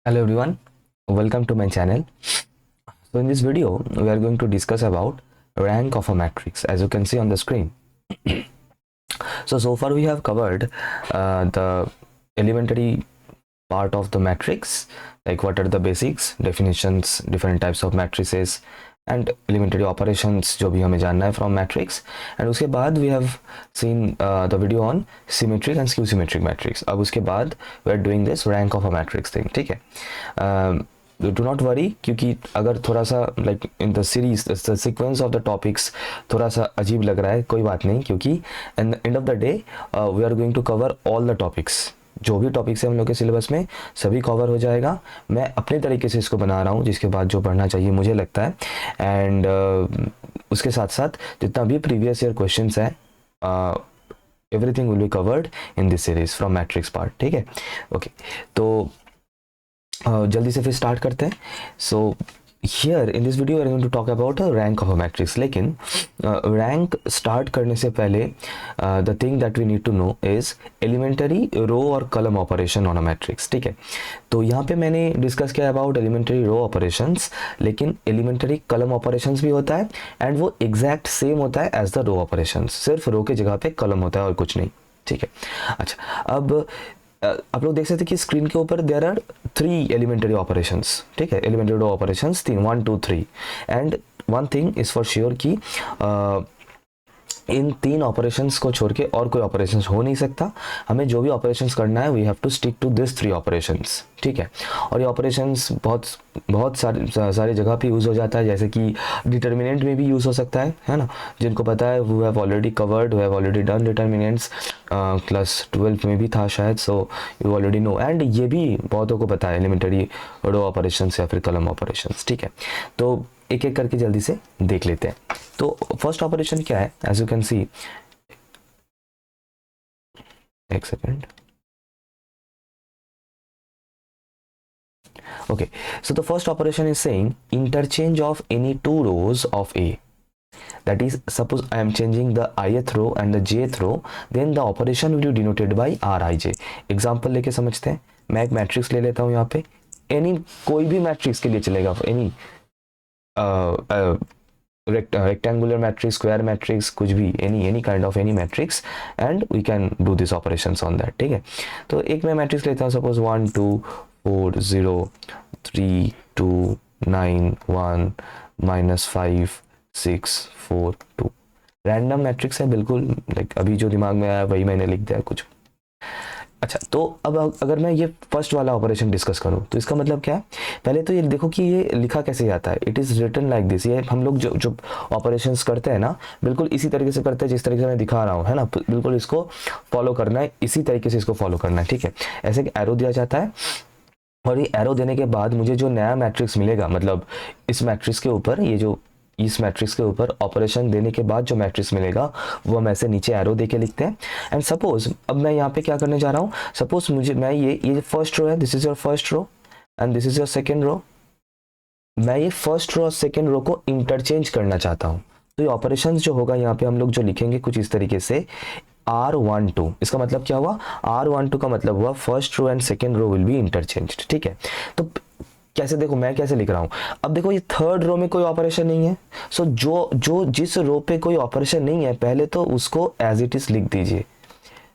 Hello everyone, welcome to my channel. So in this video, we are going to discuss about rank of a matrix, as you can see on the screen. So far we have covered the elementary part of the matrix, like what are the basics, definitions, different types of matrices, and elementary operations जो भी हमें जानना है from matrix. And उसके बाद we have seen the video on symmetric and skew symmetric matrix. अब उसके बाद we are doing this rank of a matrix thing, ठीक है. डू नॉट वरी, क्योंकि अगर थोड़ा सा like in the series the sequence of the topics थोड़ा सा अजीब लग रहा है, कोई बात नहीं, क्योंकि at the end of the day we are going to cover all the topics. जो भी टॉपिक्स है हम लोग के सिलेबस में सभी कवर हो जाएगा. मैं अपने तरीके से इसको बना रहा हूँ, जिसके बाद जो पढ़ना चाहिए मुझे लगता है. एंड उसके साथ साथ जितना भी प्रीवियस ईयर क्वेश्चंस है, everything will be covered in this series from matrix part, ठीक है. ओके, तो जल्दी से फिर स्टार्ट करते हैं. So here in this video we are going to talk about rank of a matrix. लेकिन रैंक स्टार्ट करने से पहले the thing that we need to know is elementary row और column operation on a matrix, ठीक है. तो यहाँ पे मैंने डिस्कस किया अबाउट एलिमेंटरी रो ऑपरेशंस, लेकिन एलिमेंटरी कॉलम ऑपरेशंस भी होता है एंड वो एग्जैक्ट सेम होता है एज द रो ऑपरेशंस, सिर्फ रो के जगह पे कॉलम होता है और कुछ नहीं, ठीक है. अच्छा, अब आप लोग देख सकते हैं कि स्क्रीन के ऊपर देयर आर 3 एलिमेंटरी ऑपरेशंस, ठीक है. Elementary row operations 3, 1 2 3. And one thing is for sure कि इन 3 ऑपरेशंस को छोड़ के और कोई ऑपरेशंस हो नहीं सकता. हमें जो भी ऑपरेशंस करना है we have to stick to this 3 operations, ठीक है. और ये ऑपरेशंस बहुत सारी जगह पे यूज़ हो जाता है, जैसे कि डिटर्मिनेंट में भी यूज़ हो सकता है ना. जिनको पता है we have already covered, we have already done determinants, class 12 में भी था शायद, so you already know. And ये भी बहुतों को पता है एलिमेंटरी रो ऑपरेशंस या फिर कॉलम ऑपरेशंस, ठीक है. तो एक एक करके जल्दी से देख लेते हैं. तो फर्स्ट ऑपरेशन क्या है, एज यू कैन सी, एक second. Okay, so the first operation is saying interchange of any 2 rows of A. That is, suppose I am changing the ith row and the jth row, then the operation will be denoted by Rij. Example लेके समझते हैं. मैं एक matrix ले लेता हूँ यहाँ पे, एनी कोई भी मैट्रिक्स के लिए चलेगा, any rectangular matrix, square matrix, कुछ भी, any kind of any matrix, and we can do these operations on that, ठीक है. तो एक मैं मैट्रिक्स लेता हूँ, सपोज 1 2 4 0 3 2 9 1 -5 6 4 2. रैंडम मैट्रिक्स है बिल्कुल, लाइक अभी जो दिमाग में आया वही मैंने लिख दिया कुछ. अच्छा, तो अब अगर मैं ये फर्स्ट वाला ऑपरेशन डिस्कस करूं तो इसका मतलब क्या है. पहले तो ये देखो कि ये लिखा कैसे जाता है. It is written like this. ये हम लोग जो ऑपरेशंस करते हैं ना, बिल्कुल इसी तरीके से करते हैं जिस तरीके से मैं दिखा रहा हूँ, है ना. बिल्कुल इसको फॉलो करना है, इसी तरीके से इसको फॉलो करना है, ठीक है. ऐसे कि एरो दिया जाता है, और ये एरो देने के बाद मुझे जो नया मैट्रिक्स मिलेगा, मतलब इस मैट्रिक्स के ऊपर, ये जो इस मैट्रिक्स के ऊपर ऑपरेशन देने के बाद जो मैट्रिक्स मिलेगा वो हम ऐसे नीचे एरो देके लिखते हैं. एंड सपोज अब मैं यहाँ पे क्या करने जा रहा हूँ, सपोज मुझे मैं ये फर्स्ट रो है, this is your first row and this is your second row. मैं ये फर्स्ट रो और सेकेंड रो को इंटरचेंज करना चाहता हूँ. तो ये ऑपरेशन जो होगा यहाँ पे हम लोग जो लिखेंगे कुछ इस तरीके से, R12. इसका मतलब क्या हुआ, R12 का मतलब हुआ first row and second row will be interchanged, ठीक है. तो कैसे, देखो मैं कैसे लिख रहा हूं. अब देखो ये थर्ड रो में कोई ऑपरेशन नहीं है, सो जो जिस रो पे कोई ऑपरेशन नहीं है पहले तो उसको एज इट इज लिख दीजिए.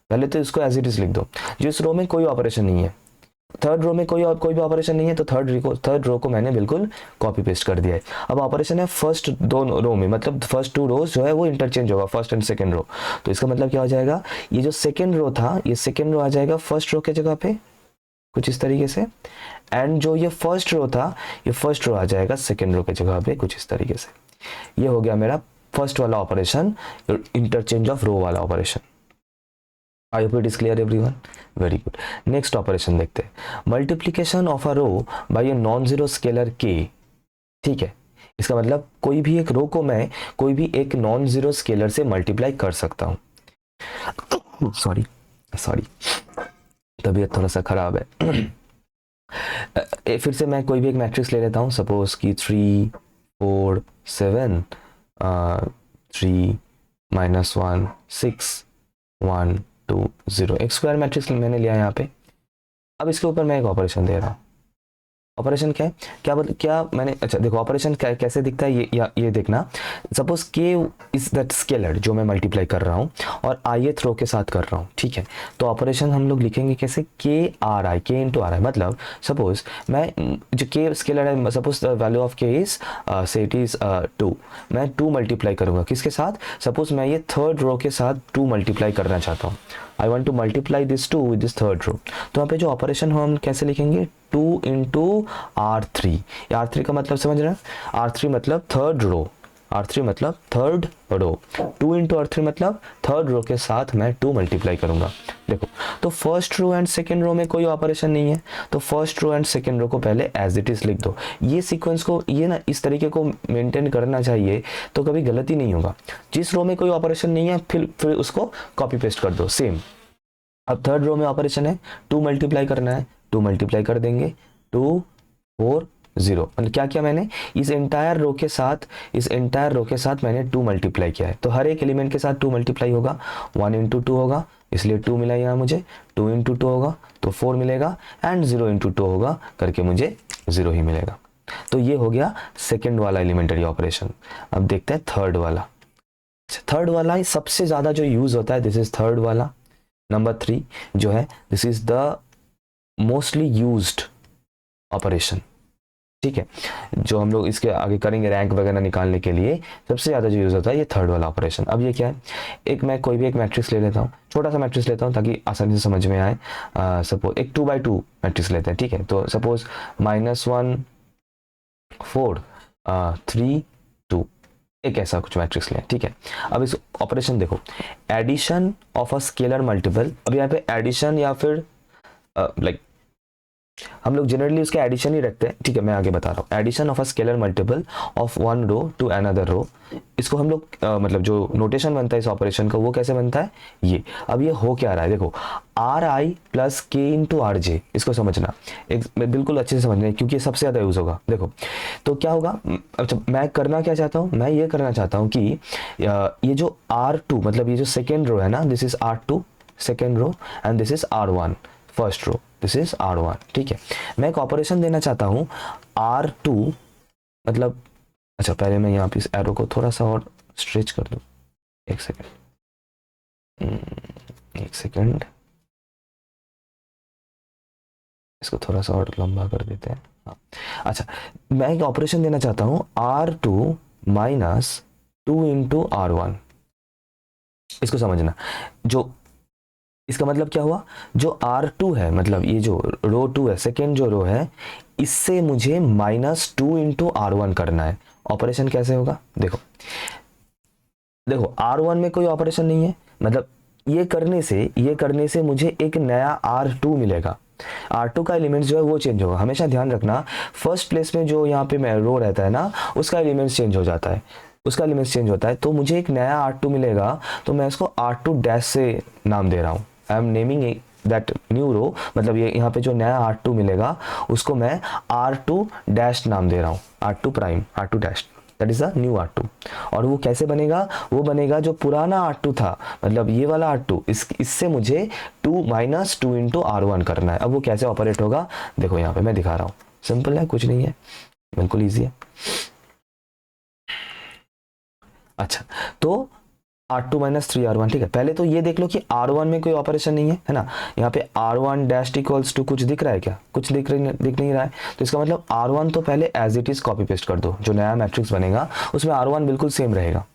पहले तो इसको एज इट इज लिख दो. जिस रो में कोई ऑपरेशन नहीं है, थर्ड रो में कोई भी ऑपरेशन नहीं है, तो थर्ड रो को मैंने बिल्कुल कॉपी पेस्ट कर दिया है. अब ऑपरेशन है फर्स्ट 2 रो में, मतलब फर्स्ट 2 रोज जो है वो इंटरचेंज होगा, फर्स्ट एंड सेकेंड रो. तो इसका मतलब क्या हो जाएगा, ये जो सेकेंड रो था ये सेकेंड रो आ जाएगा फर्स्ट रो के जगह पे कुछ इस तरीके से, एंड जो ये फर्स्ट रो था ये फर्स्ट रो आ जाएगा सेकेंड रो के जगह पे कुछ इस तरीके से. ये हो गया मेरा फर्स्ट वाला ऑपरेशन, इंटरचेंज ऑफ रो वाला operation. I hope it is clear everyone. Very good. Next operation देखते हैं, multiplication of a row by a non zero scalar k, ठीक है. इसका मतलब कोई भी एक रो को मैं कोई भी एक नॉन जीरो स्केलर से मल्टीप्लाई कर सकता हूं. सॉरी तबीयत थोड़ा सा खराब है. फिर से मैं कोई भी एक मैट्रिक्स ले लेता हूँ, सपोज कि 3 4 7 3 -1 6 1 2 0. एक स्क्वायर मैट्रिक्स मैंने लिया यहाँ पे. अब इसके ऊपर मैं एक ऑपरेशन दे रहा हूँ, ऑपरेशन क्या है, क्या मैंने, अच्छा देखो ऑपरेशन कैसे दिखता है, ये देखना। सपोज के इज दैट स्केलर जो मैं मल्टीप्लाई कर रहा हूँ और ith रो के साथ कर रहा हूँ, ठीक है। तो ऑपरेशन हम लोग लिखेंगे कैसे, के आर आई, के इंटू आर आई। मतलब सपोज मैं जो के स्केलर है, सपोज वैल्यू ऑफ के इज से इट इज 2, मैं 2 मल्टीप्लाई करूंगा किसके साथ, सपोज मैं ये थर्ड रो के साथ 2 मल्टीप्लाई करना चाहता हूँ। I want to multiply this 2 with this third row. तो यहाँ पे जो ऑपरेशन हो हम कैसे लिखेंगे, 2 इंटू R3। R3 का मतलब समझ रहे हैं, R3 मतलब थर्ड रो, R3 मतलब थर्ड रो, 2 इंटू R3 मतलब थर्ड रो के साथ मैं 2 मल्टीप्लाई करूंगा। देखो तो first row and second row में कोई ऑपरेशन नहीं है, तो first row and second row को पहले एज इट इज लिख दो। ये सीक्वेंस को, ये ना इस तरीके को मेंटेन करना चाहिए, तो कभी गलती नहीं होगा। जिस रो में कोई ऑपरेशन नहीं है फिर उसको कॉपी पेस्ट कर दो सेम। अब थर्ड रो में ऑपरेशन है, 2 मल्टीप्लाई करना है, 2 मल्टीप्लाई कर देंगे, 2 4 0। मतलब क्या किया मैंने, इस एंटायर रो के साथ मैंने 2 मल्टीप्लाई किया है। तो हर एक एलिमेंट के साथ 2 मल्टीप्लाई होगा, 1 इंटू 2 होगा, इसलिए 2 मिला यहाँ मुझे, 2 इंटू 2 होगा तो 4 मिलेगा, एंड 0 इंटू 2 होगा करके मुझे 0 ही मिलेगा। तो ये हो गया सेकेंड वाला एलिमेंटरी ऑपरेशन। अब देखते हैं थर्ड वाला। थर्ड वाला सबसे ज्यादा जो यूज होता है, दिस इज थर्ड वाला। नंबर 3 जो है, this is the mostly used operation, ठीक है। जो हम लोग इसके आगे करेंगे रैंक वगैरह निकालने के लिए, सबसे ज़्यादा जो यूज़ होता है ये थर्ड वाला ऑपरेशन। अब ये क्या है, एक मैं कोई भी एक मैट्रिक्स ले लेता हूँ, छोटा सा मैट्रिक्स लेता हूँ ताकि आसानी से समझ में आए। सपोज एक 2x2 मैट्रिक्स लेते हैं, ठीक है। तो सपोज -1 4 3 2, एक ऐसा कुछ मैट्रिक्स लें, ठीक है। अब इस ऑपरेशन देखो, addition of a scalar multiple. अब यहाँ पे एडिशन या फिर लाइक हम लोग जनरली उसके एडिशन ही रखते हैं, ठीक है। मैं आगे बता रहा हूँ, addition of a scalar multiple of one row to another row. इसको हम लोग मतलब जो नोटेशन बनता है इस ऑपरेशन का, वो कैसे बनता है ये। अब ये हो क्या रहा है, देखो आर आई प्लस के इंटू आर जे, इसको समझना एक बिल्कुल अच्छे से समझना है क्योंकि ये सबसे ज़्यादा यूज़ होगा। देखो तो क्या होगा, अच्छा मैं करना क्या चाहता हूँ, मैं ये करना चाहता हूँ कि ये जो R2 मतलब ये जो सेकेंड रो है ना, this is R2 second row and this is R1 first row, this is R1, ठीक है। मैं एक ऑपरेशन देना चाहता हूँ R2 मतलब, अच्छा पहले मैं यहाँ पे इस एरो को थोड़ा सा और स्ट्रेच कर दूँ, एक सेकेंड, एक सेकेंड, इसको थोड़ा सा और लंबा कर देते हैं। हाँ अच्छा, मैं एक ऑपरेशन देना चाहता हूँ R2 माइनस 2 इंटू R1। इसको समझना, जो इसका मतलब क्या हुआ, जो R2 है मतलब ये जो रो 2 है, सेकेंड जो रो है, इससे मुझे -2 इंटू R1 करना है। ऑपरेशन कैसे होगा, देखो देखो R1 में कोई ऑपरेशन नहीं है, मतलब ये करने से मुझे एक नया R2 मिलेगा। R2 का एलिमेंट जो है वो चेंज होगा, हमेशा ध्यान रखना। फर्स्ट प्लेस में जो यहाँ पे मैं रो रहता है ना, उसका एलिमेंट चेंज हो जाता है, उसका एलिमेंट चेंज होता है। तो मुझे एक नया R2 मिलेगा, तो मैं इसको R2 डैश से नाम दे रहा हूँ। I am naming that new row, मतलब ये यहाँ पे जो नया R2 मिलेगा उसको मैं R2 डैश नाम दे रहा हूँ, R2 prime, R2 dash, that is the new R2। और वो कैसे बनेगा, वो बनेगा जो पुराना R2 था, मतलब ये वाला R2, इससे मुझे 2 माइनस 2 इंटू R1 करना है। अब वो कैसे ऑपरेट होगा, देखो यहाँ पे मैं दिखा रहा हूँ, सिंपल है, कुछ नहीं है, बिल्कुल ईजी है। अच्छा तो R2 माइनस 3R1, ठीक है। पहले तो ये देख लो कि R1 में कोई ऑपरेशन नहीं है ना, यहाँ पे R1 डैश इक्वल्स टू कुछ दिख रहा है क्या, कुछ दिख नहीं रहा है। तो इसका मतलब R1 तो पहले as it is copy paste कर दो, जो नया मैट्रिक्स बनेगा उसमें R1 बिल्कुल सेम रहेगा,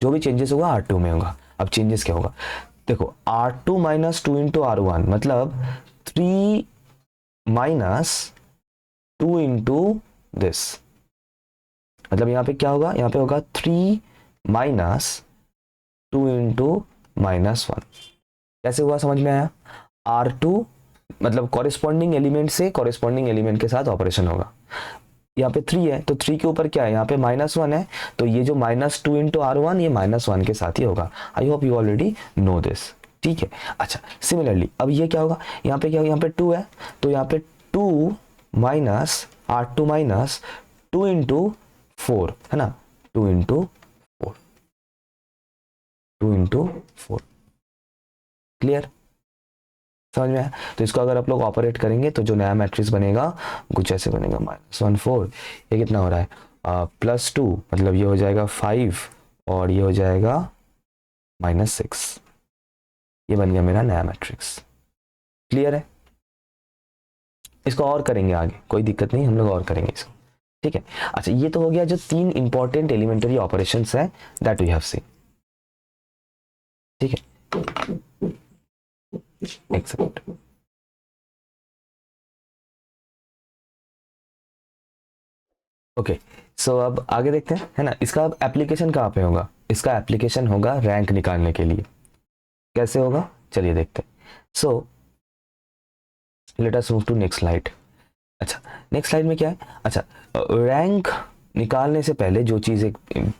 जो भी चेंजेस होगा R2 में होगा। अब चेंजेस क्या होगा, देखो R2 माइनस 2 इंटू R1 मतलब 3 माइनस 2 इंटू दिस, मतलब यहाँ पे क्या होगा, यहाँ पे होगा 3 माइनस 2 इंटू -1। कैसे हुआ समझ में आया, R2 मतलब कॉरेस्पॉन्डिंग एलिमेंट से कॉरेस्पॉन्डिंग एलिमेंट के साथ ऑपरेशन होगा। यहाँ पे 3 है तो 3 के ऊपर क्या है, यहाँ पे -1 है, तो ये जो -2 इंटू R1 ये -1 के साथ ही होगा। आई hope you already know this, ठीक है। अच्छा सिमिलरली अब ये क्या होगा, यहाँ पे क्या होगा, यहाँ पे 2 है तो यहाँ पे 2 माइनस R2 माइनस 2 इंटू 4 है ना, 2 इंटू 4, क्लियर। समझ में आया? तो इसको अगर आप लोग ऑपरेट करेंगे तो जो नया मैट्रिक्स बनेगा कुछ ऐसे बनेगा, -1 4, ये कितना हो रहा है +2, मतलब ये हो जाएगा 5 और ये हो जाएगा -6। ये बन गया मेरा नया मैट्रिक्स। क्लियर है? इसको और करेंगे आगे, कोई दिक्कत नहीं, हम लोग और करेंगे इसको, ठीक है। अच्छा, ये तो हो गया जो 3 इंपॉर्टेंट एलिमेंटरी ऑपरेशंस है दैट वी हैव सीन, ठीक है। एक सेकंड, ओके। सो अब आगे देखते हैं, है ना। इसका अब एप्लीकेशन कहाँ पे होगा? इसका एप्लीकेशन होगा रैंक निकालने के लिए। कैसे होगा चलिए देखते हैं। So let us move to next slide. अच्छा, नेक्स्ट स्लाइड में क्या है? अच्छा, रैंक निकालने से पहले जो चीज़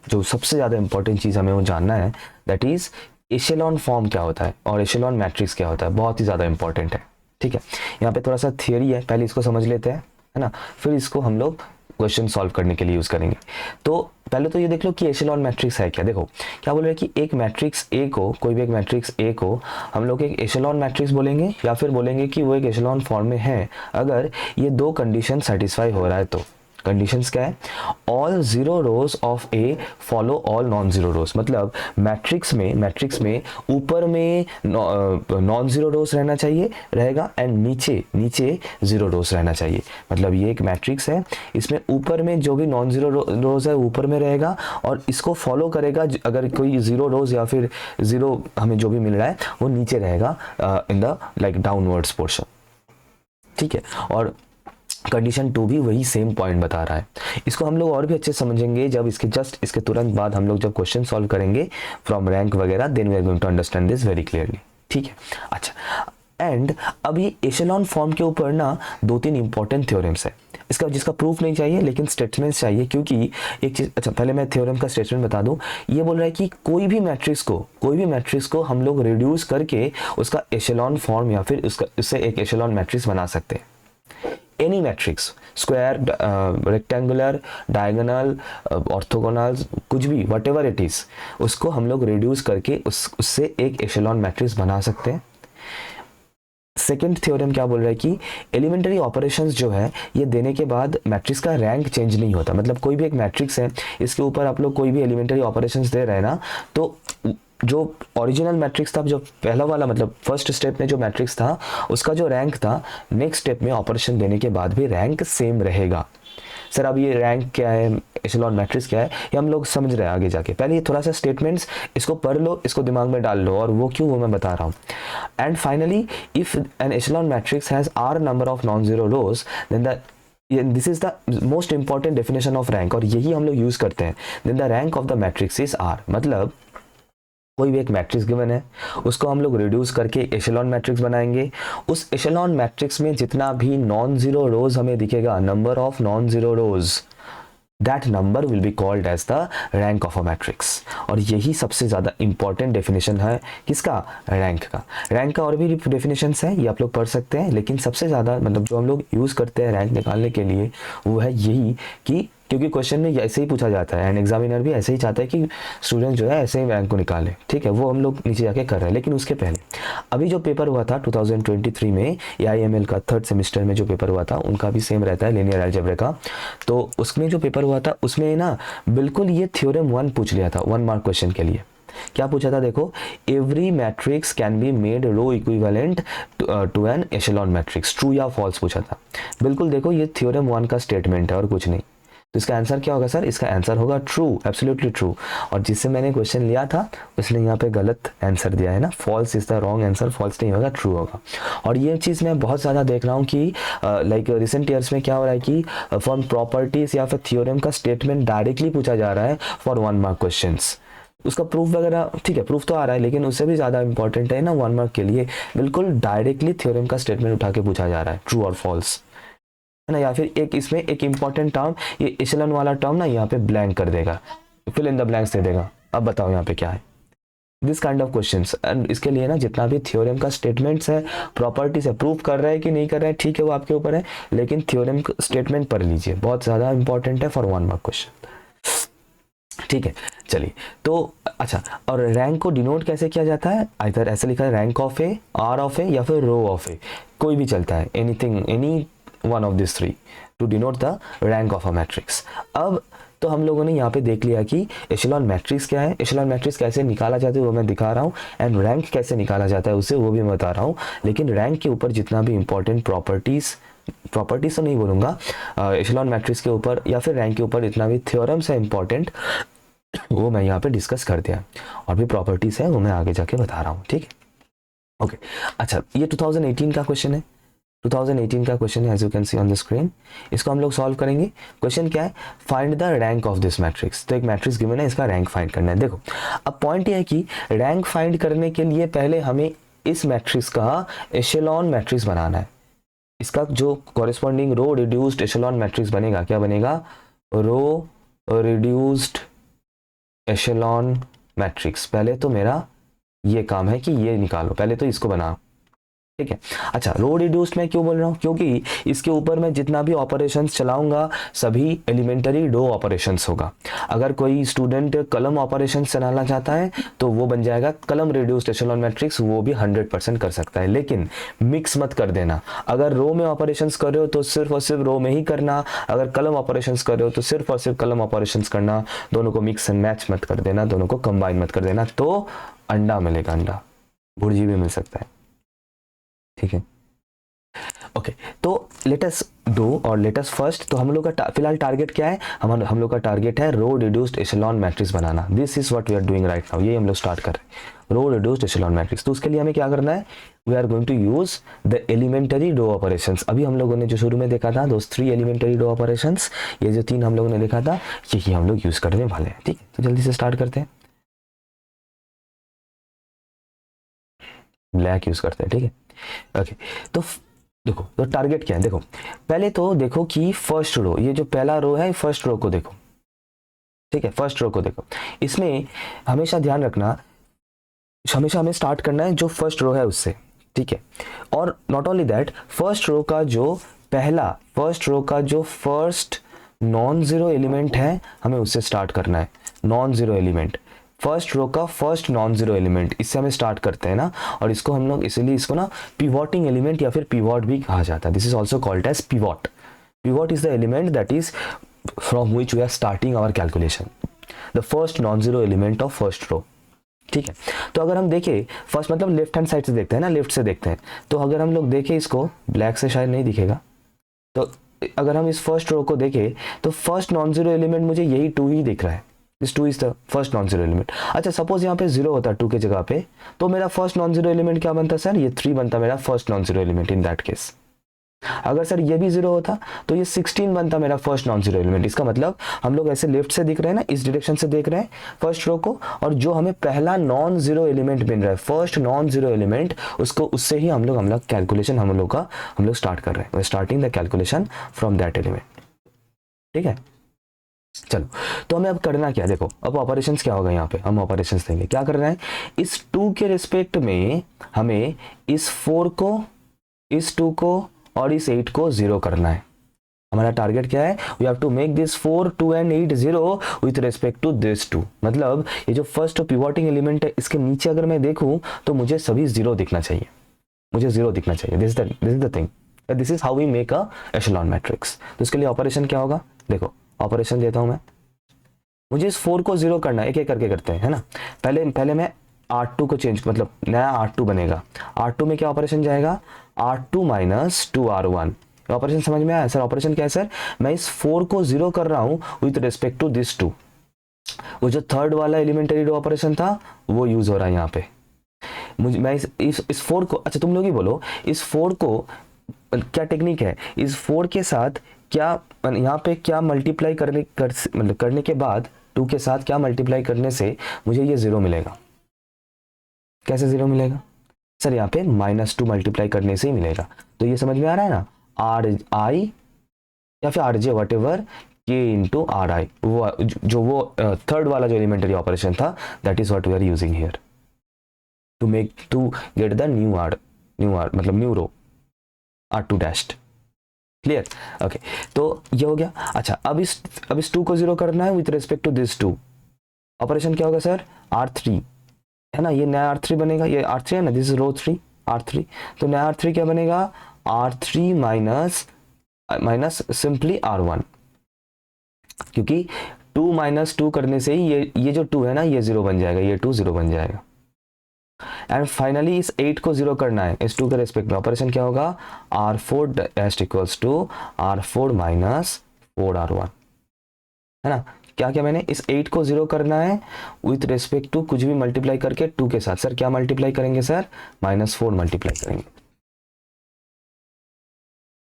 जो सबसे ज़्यादा इंपॉर्टेंट चीज़ हमें वो जानना है, दैट इज़ एशेलॉन फॉर्म क्या होता है और एशेलॉन मैट्रिक्स क्या होता है। बहुत ही ज़्यादा इंपॉर्टेंट है, ठीक है। यहाँ पे थोड़ा सा थियरी है, पहले इसको समझ लेते हैं, है ना, फिर इसको हम लोग क्वेश्चन सॉल्व करने के लिए यूज़ करेंगे। तो पहले तो ये देख लो कि एशेलॉन मैट्रिक्स है क्या। देखो क्या बोल रहे हैं कि एक मैट्रिक्स ए को, कोई भी एक मैट्रिक्स ए को हम लोग एक एशेलॉन मैट्रिक्स बोलेंगे, या फिर बोलेंगे कि वो एक एशेलॉन फॉर्म में है अगर ये 2 कंडीशन सेटिस्फाई हो रहा है। तो कंडीशंस क्या है? All 0 rose of A follow all non zero रोज। मतलब मैट्रिक्स में ऊपर में नॉन जीरो रोज रहना चाहिए रहेगा एंड नीचे 0 रोज रहना चाहिए। मतलब ये एक मैट्रिक्स है, इसमें ऊपर में जो भी नॉन जीरो रोज है ऊपर में रहेगा और इसको फॉलो करेगा अगर कोई 0 रोज या फिर 0 हमें जो भी मिल रहा है वो नीचे रहेगा in the like downwards portion, ठीक है। और कंडीशन 2 भी वही सेम पॉइंट बता रहा है। इसको हम लोग और भी अच्छे समझेंगे जब इसके तुरंत बाद हम लोग जब क्वेश्चन सॉल्व करेंगे फ्रॉम रैंक वगैरह, then we are going to understand this very clearly, ठीक है। अच्छा, एंड अब ये एशेलॉन फॉर्म के ऊपर ना 2-3 इंपॉर्टेंट थ्योरम्स है इसका, जिसका प्रूफ नहीं चाहिए लेकिन स्टेटमेंट्स चाहिए, क्योंकि एक चीज, अच्छा पहले मैं थ्योरम का स्टेटमेंट बता दूं। ये बोल रहा है कि कोई भी मैट्रिक्स को हम लोग रिड्यूस करके उसका एशेलॉन फॉर्म या फिर उससे एक एशेलॉन मैट्रिक्स बना सकते हैं। Any matrix, square, rectangular, diagonal, orthogonal, कुछ भी, व्हाटएवर इट इज, उसको हम लोग रिड्यूस करके उससे एक एशेलॉन मैट्रिक्स बना सकते हैं। सेकेंड थ्योरम क्या बोल रहा है कि एलिमेंटरी ऑपरेशंस जो है ये देने के बाद मैट्रिक्स का रैंक चेंज नहीं होता। मतलब कोई भी एक मैट्रिक्स है, इसके ऊपर आप लोग कोई भी एलिमेंटरी ऑपरेशंस दे रहे हैं ना, तो जो ओरिजिनल मैट्रिक्स था, जो पहला वाला मतलब फर्स्ट स्टेप में जो मैट्रिक्स था उसका जो रैंक था, नेक्स्ट स्टेप में ऑपरेशन देने के बाद भी रैंक सेम रहेगा। सर अब ये रैंक क्या है, एशेलॉन मैट्रिक्स क्या है, ये हम लोग समझ रहे हैं आगे जाके। पहले ये थोड़ा सा स्टेटमेंट्स इसको पढ़ लो, इसको दिमाग में डाल लो, और वो क्यों वो मैं बता रहा हूँ। And finally, if an echelon matrix has r number of non zero rows, then this is the most important definition of rank, और यही हम लोग यूज करते हैं। Then the rank of the matrix is r। मतलब कोई भी एक मैट्रिक्स गिवन है, उसको हम लोग रिड्यूस करके एशेलॉन मैट्रिक्स बनाएंगे। उस एशेलॉन मैट्रिक्स में जितना भी नॉन जीरो रोज हमें दिखेगा, number of non zero rows, that number will be called as the rank of a matrix. और यही सबसे ज़्यादा इंपॉर्टेंट डेफिनेशन है किसका? रैंक का। रैंक का और भी डेफिनेशंस हैं, ये आप लोग पढ़ सकते हैं, लेकिन सबसे ज़्यादा मतलब जो हम लोग यूज़ करते हैं रैंक निकालने के लिए वो है यही कि, क्योंकि क्वेश्चन में ऐसे ही पूछा जाता है एंड एग्जामिनर भी ऐसे ही चाहता है कि स्टूडेंट जो है ऐसे ही रैंक को निकाले, ठीक है। वो हम लोग नीचे जाके कर रहे हैं। लेकिन उसके पहले अभी जो पेपर हुआ था 2023 में AIML का 3rd सेमेस्टर में जो पेपर हुआ था, उनका भी सेम रहता है लीनियर अलजेब्रा का। तो उसमें जो पेपर हुआ था उसमें ना बिल्कुल ये थ्योरम 1 पूछ लिया था 1 मार्क क्वेश्चन के लिए। क्या पूछा था देखो, every matrix can be made row equivalent to an echelon matrix, true या फॉल्स पूछा था। बिल्कुल देखो ये थ्योरम 1 का स्टेटमेंट है और कुछ नहीं। तो इसका आंसर क्या होगा सर? इसका आंसर होगा ट्रू, एब्सोल्युटली ट्रू। और जिससे मैंने क्वेश्चन लिया था उसने यहाँ पे गलत आंसर दिया है ना, false is the wrong answer, false नहीं होगा, ट्रू होगा। और ये चीज़ मैं बहुत ज़्यादा देख रहा हूँ कि लाइक रिसेंट ईयर्स में क्या हो रहा है कि फॉर प्रॉपर्टीज या फिर थ्योरम का स्टेटमेंट डायरेक्टली पूछा जा रहा है फॉर 1 मार्क क्वेश्चन। उसका प्रूफ वगैरह ठीक है, प्रूफ तो आ रहा है, लेकिन उससे भी ज़्यादा इंपॉर्टेंट है ना 1 मार्क के लिए बिल्कुल डायरेक्टली थ्योरम का स्टेटमेंट उठा के पूछा जा रहा है, ट्रू और फॉल्स, है ना। या फिर एक इसमें एक इंपॉर्टेंट टर्म, ये एशेलॉन वाला टर्म ना यहाँ पे ब्लैंक कर देगा, फिल इन द ब्लैंक्स दे देगा। अब बताओ यहाँ पे क्या है, this kind of questions. And इसके लिए ना जितना भी थ्योरम का स्टेटमेंट्स है, प्रॉपर्टीज है, प्रूफ कर रहा है कि नहीं कर रहा है ठीक है वो आपके ऊपर है, लेकिन थ्योरम स्टेटमेंट पढ़ लीजिए, बहुत ज़्यादा इंपॉर्टेंट है फॉर 1 मार्क क्वेश्चन, ठीक है। चलिए तो अच्छा, और रैंक को डिनोट कैसे किया जाता है, आइदर ऐसे लिखा है rank of A, R of A या फिर रो ऑफ ए, कोई भी चलता है, anything, any one of this three to denote the rank of a matrix. अब तो हम लोगों ने यहाँ पे देख लिया कि एशेलॉन मैट्रिक्स क्या है, एशेलॉन मैट्रिक्स कैसे निकाला जाता है वो मैं दिखा रहा हूँ, एंड रैंक कैसे निकाला जाता है उससे वो भी मैं बता रहा हूँ। लेकिन रैंक के ऊपर जितना भी इंपॉर्टेंट प्रॉपर्टीज तो नहीं बोलूँगा, एशेलॉन मैट्रिक्स के ऊपर या फिर रैंक के ऊपर जितना भी थ्योरम्स है इंपॉर्टेंट वो मैं यहाँ पे डिस्कस कर दिया, और भी प्रॉपर्टीज है वो मैं आगे जाके बता रहा हूँ, ठीक है। ओके अच्छा, ये 2018 का क्वेश्चन है, 2018 का क्वेश्चन है as you can see on the screen. इसको हम लोग सॉल्व करेंगे। क्वेश्चन क्या है, find the rank of this matrix. तो एक मैट्रिक्स गिवन है, इसका रैंक फाइंड करना है। देखो अब पॉइंट ये है कि रैंक फाइंड करने के लिए पहले हमें इस मैट्रिक्स का एशेलॉन मैट्रिक्स बनाना है। इसका जो कॉरेस्पॉन्डिंग रो रिड्यूस्ड एशेलॉन मैट्रिक्स बनेगा, क्या बनेगा, रो रिड्यूस्ड एशेलॉन मैट्रिक्स। पहले तो मेरा ये काम है कि ये निकालो, पहले तो इसको बनाओ, ठीक है। अच्छा, रो रिड्यूस्ड मैं क्यों बोल रहा हूँ, क्योंकि इसके ऊपर मैं जितना भी ऑपरेशंस चलाऊंगा सभी एलिमेंटरी रो ऑपरेशंस होगा। अगर कोई स्टूडेंट कलम ऑपरेशंस चलाना चाहता है तो वो बन जाएगा कलम रिड्यूस्ड एशेलॉन मैट्रिक्स, वो भी 100% कर सकता है। लेकिन मिक्स मत कर देना, अगर रो में ऑपरेशंस कर रहे हो तो सिर्फ और सिर्फ रो में ही करना, अगर कलम ऑपरेशंस कर रहे हो तो सिर्फ और सिर्फ कलम ऑपरेशंस करना। दोनों को मिक्स एंड मैच मत कर देना, दोनों को कंबाइन मत कर देना, तो अंडा मिलेगा, अंडा भुर्जी भी मिल सकता है, ठीक है। ओके तो लेटस डू और लेटस फर्स्ट, तो हम लोग का फिलहाल टारगेट क्या है, हम लोग का टारगेट है रो रिड्यूस्ड एशेलॉन मैट्रिक्स बनाना। This is what we are doing right now, ये हम लोग स्टार्ट कर रहे हैं रो रिड्यूस्ड एशेलॉन मैट्रिक्स। तो उसके लिए हमें क्या करना है, we are going to use the elementary row operations. अभी हम लोगों ने जो शुरू में देखा था दोस्त 3 एलिमेंटरी रो ऑपरेशंस, ये जो 3 हम लोगों ने देखा था यही हम लोग यूज करने वाले हैं, ठीक है। तो जल्दी से स्टार्ट करते हैं, ब्लैक यूज करते हैं, ठीक है। ओके तो देखो तो टारगेट क्या है, देखो पहले तो देखो कि फर्स्ट रो, ये जो पहला रो है फर्स्ट रो को देखो, ठीक है। फर्स्ट रो को देखो, इसमें हमेशा ध्यान रखना, हमेशा हमें स्टार्ट करना है जो फर्स्ट रो है उससे, ठीक है। और not only that, first row का जो पहला, फर्स्ट रो का जो फर्स्ट नॉन जीरो एलिमेंट है हमें उससे स्टार्ट करना है। Non zero element, first row का फर्स्ट नॉन जीरो एलिमेंट, इससे हमें स्टार्ट करते हैं ना। और इसको हम लोग इसीलिए इसको ना पिवोटिंग एलिमेंट या फिर पिवोट भी कहा जाता है। This is also called as pivot. Pivot is the element that is from which we are starting our calculation, the first non zero element of first row, ठीक है। तो अगर हम देखें फर्स्ट मतलब लेफ्ट हैंड साइड से देखते हैं ना, लेफ्ट से देखते हैं, तो अगर हम लोग देखें इसको, ब्लैक से शायद नहीं दिखेगा, तो अगर हम इस फर्स्ट रो को देखें तो फर्स्ट नॉन जीरो एलिमेंट मुझे यही 2 ही दिख रहा है, this 2 is the first non zero element. अच्छा सपोज यहाँ पे 0 होता 2 के जगह पे, तो मेरा फर्स्ट नॉन जीरो एलिमेंट क्या बनता सर, ये 3 बनता मेरा first non zero element in that case. अगर सर ये भी 0 होता तो ये 16 बनता मेरा फर्स्ट नॉन जीरो एलिमेंट। इसका मतलब हम लोग ऐसे लेफ्ट से दिख रहे हैं ना, इस डायरेक्शन से देख रहे हैं फर्स्ट रो को, और जो हमें पहला नॉन जीरो एलिमेंट मिल रहा है, फर्स्ट नॉन जीरो एलिमेंट, उसको उससे ही हम लोग कैलकुलेशन हम लोग स्टार्ट कर रहे हैं, starting the calculation from that element, ठीक है। चलो तो हमें अब करना क्या, देखो अब ऑपरेशंस क्या होगा, यहाँ पे हम ऑपरेशंस देंगे। क्या करना है, इस 2 के रिस्पेक्ट में हमें इस 4 को, इस 2 को और इस 8 को 0 करना है। हमारा टारगेट क्या है, we have to make this 4, 2 and 8 0 with respect to this 2। मतलब ये जो फर्स्ट पिवोटिंग एलिमेंट है इसके नीचे अगर मैं देखूं तो मुझे सभी 0 दिखना चाहिए, मुझे 0 दिखना चाहिए। This is the thing, this is how we make an echelon matrix. तो इसके लिए ऑपरेशन क्या होगा, देखो ऑपरेशन देता हूं मैं, मुझे इस 4 को 0 करना है, एक एक करके करते हैं, है ना। पहले मैं R2 को चेंज, मतलब नया R2 बनेगा। R2 में क्या ऑपरेशन जाएगा, R2 माइनस 2R1। ऑपरेशन समझ में आया सर, ऑपरेशन क्या है सर, मैं इस 4 को 0 कर रहा हूं विथ रिस्पेक्ट टू दिस 2। वो जो थर्ड वाला एलिमेंटरी रो ऑपरेशन था वो यूज हो रहा है यहाँ पे। मैं इस 4 को, अच्छा तुम लोग ही बोलो, इस 4 को क्या टेक्निक है, इस 4 के साथ क्या यहाँ पे क्या मल्टीप्लाई करने के बाद 2 के साथ क्या मल्टीप्लाई करने से मुझे ये 0 मिलेगा। कैसे 0 मिलेगा सर, यहाँ पे -2 मल्टीप्लाई करने से ही मिलेगा। तो ये समझ में आ रहा है ना, RI या फिर RJ whatever K into RI, वो थर्ड वाला जो एलिमेंटरी ऑपरेशन था, that is what we are using here to get the new R मतलब new row R2 dashed. Clear, okay तो ये हो गया। अच्छा अब इस 2 को 0 करना है with respect to this 2, operation क्या होगा सर, R3 है ना, ये नया R3 बनेगा, ये R3 है ना, दिस इज रो 3 R3, तो नया R3 क्या बनेगा, R3 minus minus simply R1, क्योंकि 2 माइनस 2 करने से ही ये जो 2 है ना ये 0 बन जाएगा, ये 2 0 बन जाएगा। एंड फाइनली इस 8 को 0 करना है, इस 2 के रेस्पेक्ट में ऑपरेशन क्या होगा, R4 dash equals to R4 minus 4R1, है ना। क्या क्या मैंने इस 8 को 0 करना है विथ रेस्पेक्ट टू कुछ भी मल्टीप्लाई करके 2 के साथ, सर क्या मल्टीप्लाई करेंगे सर, -4 मल्टीप्लाई करेंगे,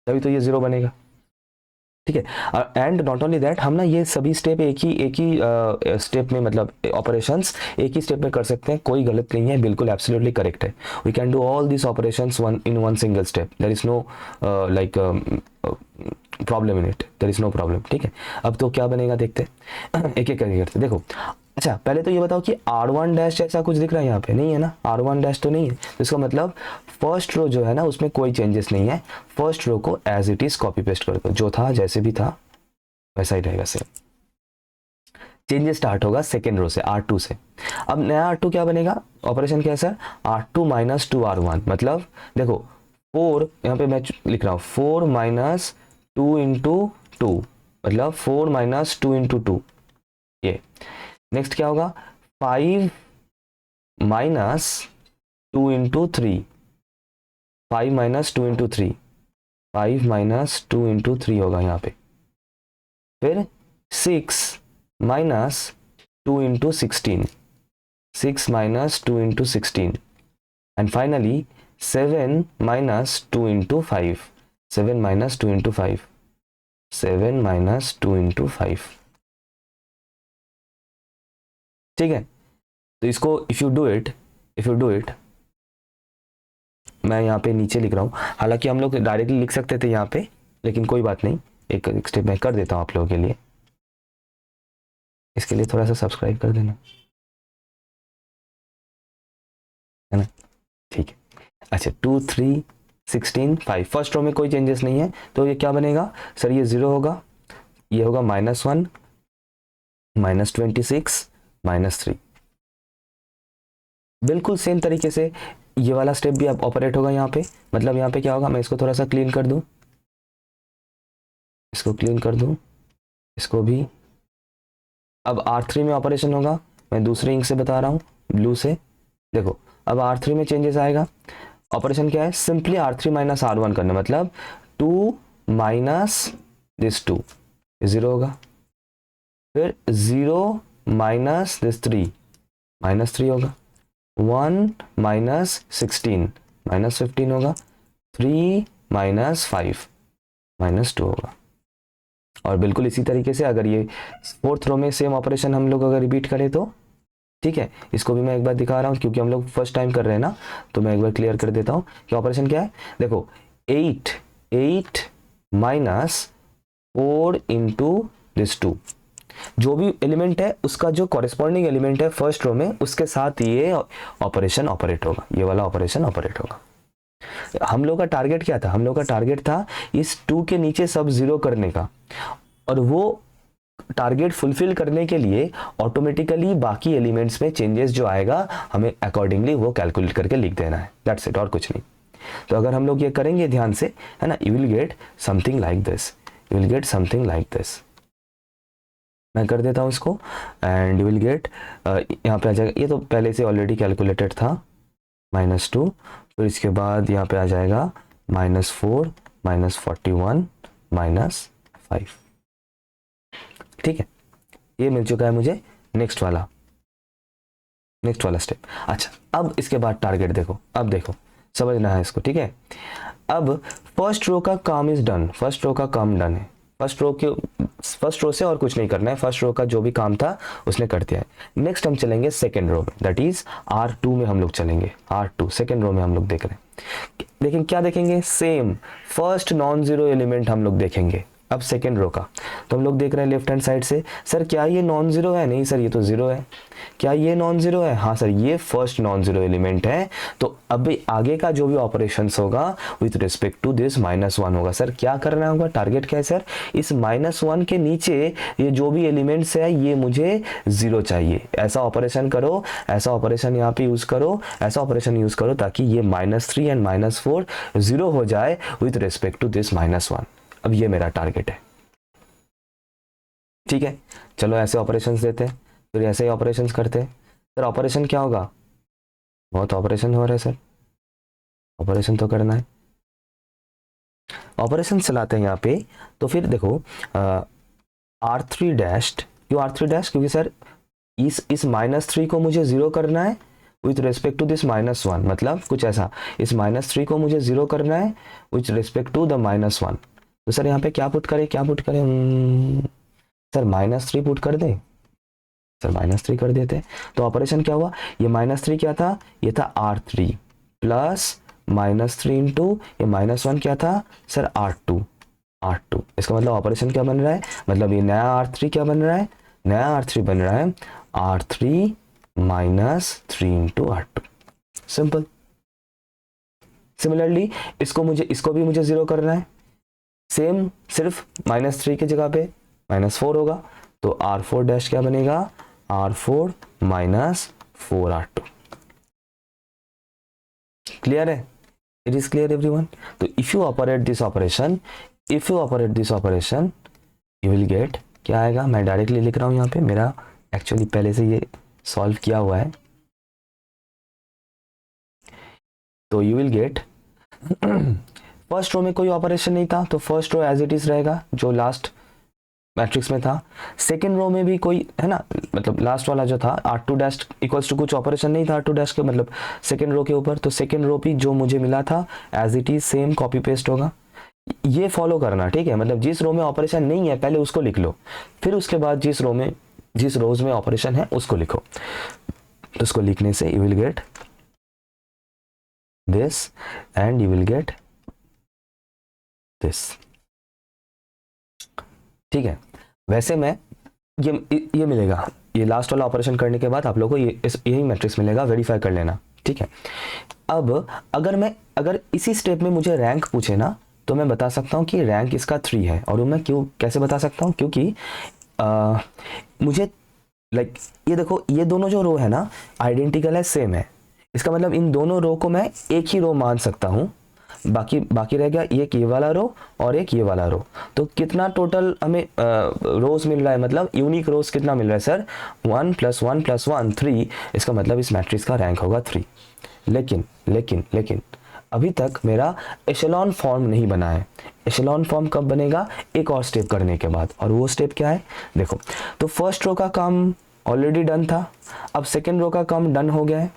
तभी तो ये 0 बनेगा, ठीक है। एंड नॉट ओनली दैट, हम ना ये सभी स्टेप एक ही स्टेप में, मतलब ऑपरेशंस एक ही स्टेप में कर सकते हैं, कोई गलत नहीं है, बिल्कुल एब्सोल्युटली करेक्ट है। We can do all this operations in one single step, there is no like problem in it, there is no problem, ठीक है। अब तो क्या बनेगा देखते हैं, एक एक करके करते देखो। अच्छा पहले तो ये बताओ कि R1 डैश ऐसा कुछ दिख रहा है यहाँ पे, नहीं है ना, R1 डैश तो नहीं है, तो इसका मतलब फर्स्ट रो जो है ना उसमें कोई चेंजेस नहीं है, फर्स्ट रो को as it is copy paste कर दो, जो था जैसे भी था वैसा ही रहेगा सेम। चेंजेस स्टार्ट होगा सेकेंड रो से, R2 से। अब नया R2 क्या बनेगा, ऑपरेशन क्या है सर, R2 माइनस 2R1, मतलब देखो 4 यहाँ पे मैं लिख रहा हूँ 4 माइनस 2 इंटू 2, मतलब 4 माइनस 2 इंटू 2, ये नेक्स्ट क्या होगा 5 minus 2 into 3, 5 minus 2 into 3, 5 minus 2 into 3 होगा यहाँ पे, फिर 6 minus 2 into 16, 6 minus 2 into 16, and finally 7 minus 2 into 5, 7 minus 2 into 5, 7 minus 2 into 5, ठीक है। तो इसको इफ यू डू इट, मैं यहाँ पे नीचे लिख रहा हूँ, हालांकि हम लोग डायरेक्टली लिख सकते थे यहाँ पे, लेकिन कोई बात नहीं, एक स्टेप मैं कर देता हूँ आप लोगों के लिए, इसके लिए थोड़ा सा सब्सक्राइब कर देना, है ना, ठीक है। अच्छा 2 3 16 5, फर्स्ट रो में कोई चेंजेस नहीं है, तो ये क्या बनेगा सर, ये 0 होगा, ये होगा -1 -26 -3, बिल्कुल सेम तरीके से ये वाला स्टेप भी अब ऑपरेट होगा यहाँ पे। मतलब यहाँ पे क्या होगा, मैं इसको थोड़ा सा क्लीन कर दूं, इसको क्लीन कर दूं, इसको भी। अब R3 में ऑपरेशन होगा, मैं दूसरे इंक से बता रहा हूँ, ब्लू से। देखो अब R3 में चेंजेस आएगा, ऑपरेशन क्या है, सिंपली R3 माइनस R1 करना, मतलब 2 माइनस दिस 2 0 होगा, फिर 0 माइनस दिस 3 -3 होगा, 1 माइनस 16 -15 होगा, 3 माइनस 5 -2 होगा। और बिल्कुल इसी तरीके से अगर ये फोर्थ रो में सेम ऑपरेशन हम लोग अगर रिपीट करें तो ठीक है। इसको भी मैं एक बार दिखा रहा हूँ क्योंकि हम लोग फर्स्ट टाइम कर रहे हैं ना, तो मैं एक बार क्लियर कर देता हूँ कि ऑपरेशन क्या है। देखो 8 माइनस 4 इंटू दिस 2, जो भी एलिमेंट है उसका जो कॉरेस्पॉन्डिंग एलिमेंट है फर्स्ट रो में, उसके साथ ये ऑपरेशन ऑपरेट होगा, ये वाला ऑपरेशन ऑपरेट होगा। हम लोग का टारगेट क्या था, हम लोग का टारगेट था इस 2 के नीचे सब 0 करने का, और वो टारगेट फुलफिल करने के लिए ऑटोमेटिकली बाकी एलिमेंट्स में चेंजेस जो आएगा हमें अकॉर्डिंगली वो कैलकुलेट करके लिख देना है, दैट्स इट, और कुछ नहीं। तो अगर हम लोग ये करेंगे ध्यान से, है ना, you will get something like this, you will get something like this. मैं कर देता हूँ इसको एंड यू विल गेट, यहाँ पे आ जाएगा, ये तो पहले से ऑलरेडी कैलकुलेटेड था -2, फिर इसके बाद यहाँ पे आ जाएगा -4 -41 -5, ठीक है। ये मिल चुका है मुझे, नेक्स्ट वाला स्टेप। अच्छा अब इसके बाद टारगेट देखो, अब देखो समझना है इसको, ठीक है। अब फर्स्ट रो का काम इज डन, फर्स्ट रो का काम डन है, फर्स्ट रो से और कुछ नहीं करना है, फर्स्ट रो का जो भी काम था उसने कर दिया है। नेक्स्ट हम चलेंगे सेकेंड रो में, दैट इज R2 में हम लोग चलेंगे, R2 सेकेंड रो में हम लोग देख रहे हैं। लेकिन क्या देखेंगे, same first non zero element हम लोग देखेंगे, अब सेकेंड रो का, तो हम लोग देख रहे हैं लेफ्ट हैंड साइड से, सर क्या ये नॉन जीरो है? नहीं सर ये तो जीरो है। क्या ये नॉन जीरो है? हाँ सर ये फर्स्ट नॉन जीरो एलिमेंट है। तो अब आगे का जो भी ऑपरेशंस होगा विथ रिस्पेक्ट टू दिस -1 होगा। सर क्या करना होगा? टारगेट क्या है सर? इस -1 के नीचे ये जो भी एलिमेंट्स है ये मुझे जीरो चाहिए। ऐसा ऑपरेशन करो, ऐसा ऑपरेशन यहाँ पे यूज करो, ऐसा ऑपरेशन यूज करो ताकि ये -3 एंड -4 जीरो हो जाए विथ रिस्पेक्ट टू दिस -1। अब ये मेरा टारगेट है, ठीक है। चलो ऐसे ऑपरेशंस देते हैं, फिर ऐसे ही ऑपरेशंस करते हैं। सर ऑपरेशन क्या होगा? बहुत ऑपरेशन हो रहा है सर, ऑपरेशन तो करना है। ऑपरेशन चलाते हैं यहाँ पे, तो फिर देखो R3 डैश्ड, क्यों R3 डैश? क्योंकि सर इस -3 को मुझे जीरो करना है विथ रिस्पेक्ट टू दिस -1, मतलब कुछ ऐसा, इस -3 को मुझे जीरो करना है विथ रिस्पेक्ट टू द -1। तो सर यहाँ पे क्या पुट करें, क्या पुट करें? सर -3 पुट कर दें, सर -3 कर देते। तो ऑपरेशन क्या हुआ? ये -3 क्या था? ये था R3 प्लस -3 इंटू ये -1 क्या था सर? R2। इसका मतलब ऑपरेशन क्या बन रहा है? मतलब ये नया R3 क्या बन रहा है? नया R3 बन रहा है R3 -3 into R2। Simple. Similarly इसको भी मुझे जीरो करना है, सेम, सिर्फ -3 की जगह पे -4 होगा। तो R4 डैश क्या बनेगा? R4 -4R2। क्लियर है? It is clear everyone? तो if you operate this operation, you will get, क्या आएगा? मैं डायरेक्टली लिख रहा हूं यहाँ पे, मेरा एक्चुअली पहले से ये सॉल्व किया हुआ है। तो you will get first row में कोई ऑपरेशन नहीं था तो first row as it is रहेगा जो लास्ट मैट्रिक्स में था। सेकेंड रो में भी कोई है ना, मतलब लास्ट वाला जो था R2 डैश इक्वल्स टू कुछ ऑपरेशन नहीं था R2 डैश के, मतलब सेकेंड रो के ऊपर। तो सेकेंड रो भी जो मुझे मिला था as it is same copy paste होगा। ये फॉलो करना, ठीक है। मतलब जिस रो में ऑपरेशन नहीं है पहले उसको लिख लो, फिर उसके बाद जिस रोज में ऑपरेशन है उसको लिखो। तो उसको लिखने से you will get this and you will get this, ठीक है। वैसे में ये मिलेगा, ये लास्ट वाला ऑपरेशन करने के बाद आप लोगों को यही मैट्रिक्स मिलेगा, वेरीफाई कर लेना, ठीक है। अब अगर इसी स्टेप में मुझे रैंक पूछे ना तो मैं बता सकता हूँ कि रैंक इसका 3 है। और मैं कैसे बता सकता हूँ? क्योंकि मुझे ये देखो, ये दोनों जो रो है ना आइडेंटिकल है, सेम है। इसका मतलब इन दोनों रो को मैं एक ही रो मान सकता हूँ, बाकी रह गया एक ये वाला रो और एक ये वाला रो। तो कितना टोटल हमें रोज मिल रहा है, मतलब यूनिक रोज कितना मिल रहा है सर? 1 + 1 + 1 3। इसका मतलब इस मैट्रिक्स का रैंक होगा 3। लेकिन अभी तक मेरा एशेलॉन फॉर्म नहीं बना है। एशेलॉन फॉर्म कब बनेगा? एक और स्टेप करने के बाद। और वो स्टेप क्या है देखो। तो फर्स्ट रो का काम ऑलरेडी डन था, अब सेकेंड रो का काम डन हो गया है।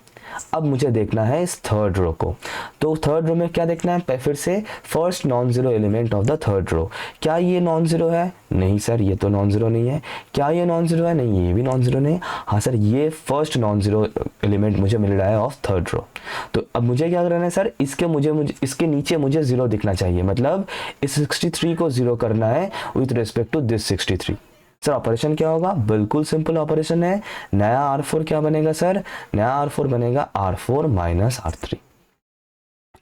अब मुझे देखना है इस थर्ड रो को। तो थर्ड रो में क्या देखना है? फिर से first non zero element of the third row. क्या ये नॉन जीरो है? नहीं सर ये तो नॉन जीरो नहीं है। क्या ये नॉन जीरो है? नहीं ये भी नॉन जीरो नहीं है। हाँ सर ये फर्स्ट नॉन जीरो एलिमेंट मुझे मिल रहा है ऑफ थर्ड रो। तो अब मुझे क्या करना है सर? मुझे इसके नीचे मुझे जीरो दिखना चाहिए, मतलब इस 63 को जीरो करना है with respect to this 63। Sir operation क्या होगा? बिल्कुल सिंपल ऑपरेशन है। नया R4 क्या बनेगा सर? नया R4 बनेगा R4 -R3।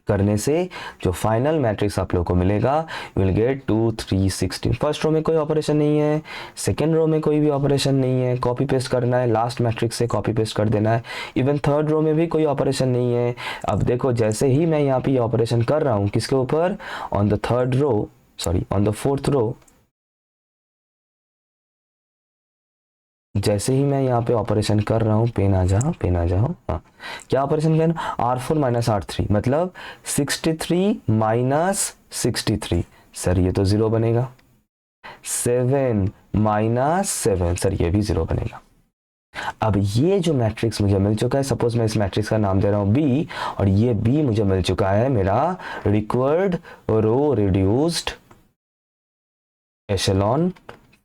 करने से जो फाइनल मैट्रिक्स आप लोगों को मिलेगा you will get 2 3 16। First row में कोई ऑपरेशन नहीं है, सेकेंड रो में कोई भी ऑपरेशन नहीं है, कॉपी पेस्ट करना है, लास्ट मैट्रिक्स से कॉपी पेस्ट कर देना है। इवन थर्ड रो में भी कोई ऑपरेशन नहीं है। अब देखो जैसे ही मैं यहाँ पे ये ऑपरेशन कर रहा हूँ, किसके ऊपर? On the third row, sorry on the fourth row. जैसे ही मैं यहाँ पे ऑपरेशन कर रहा हूँ, पेन आ जाओ, हाँ क्या ऑपरेशन करना? R4 -R3 मतलब 63 - 63। सर ये तो जीरो बनेगा। 7 - 7, सर ये भी जीरो बनेगा। अब ये जो मैट्रिक्स मुझे मिल चुका है, सपोज मैं इस मैट्रिक्स का नाम दे रहा हूँ B, और ये B मुझे मिल चुका है मेरा रिक्वायर्ड रो रिड्यूस्ड एशेलॉन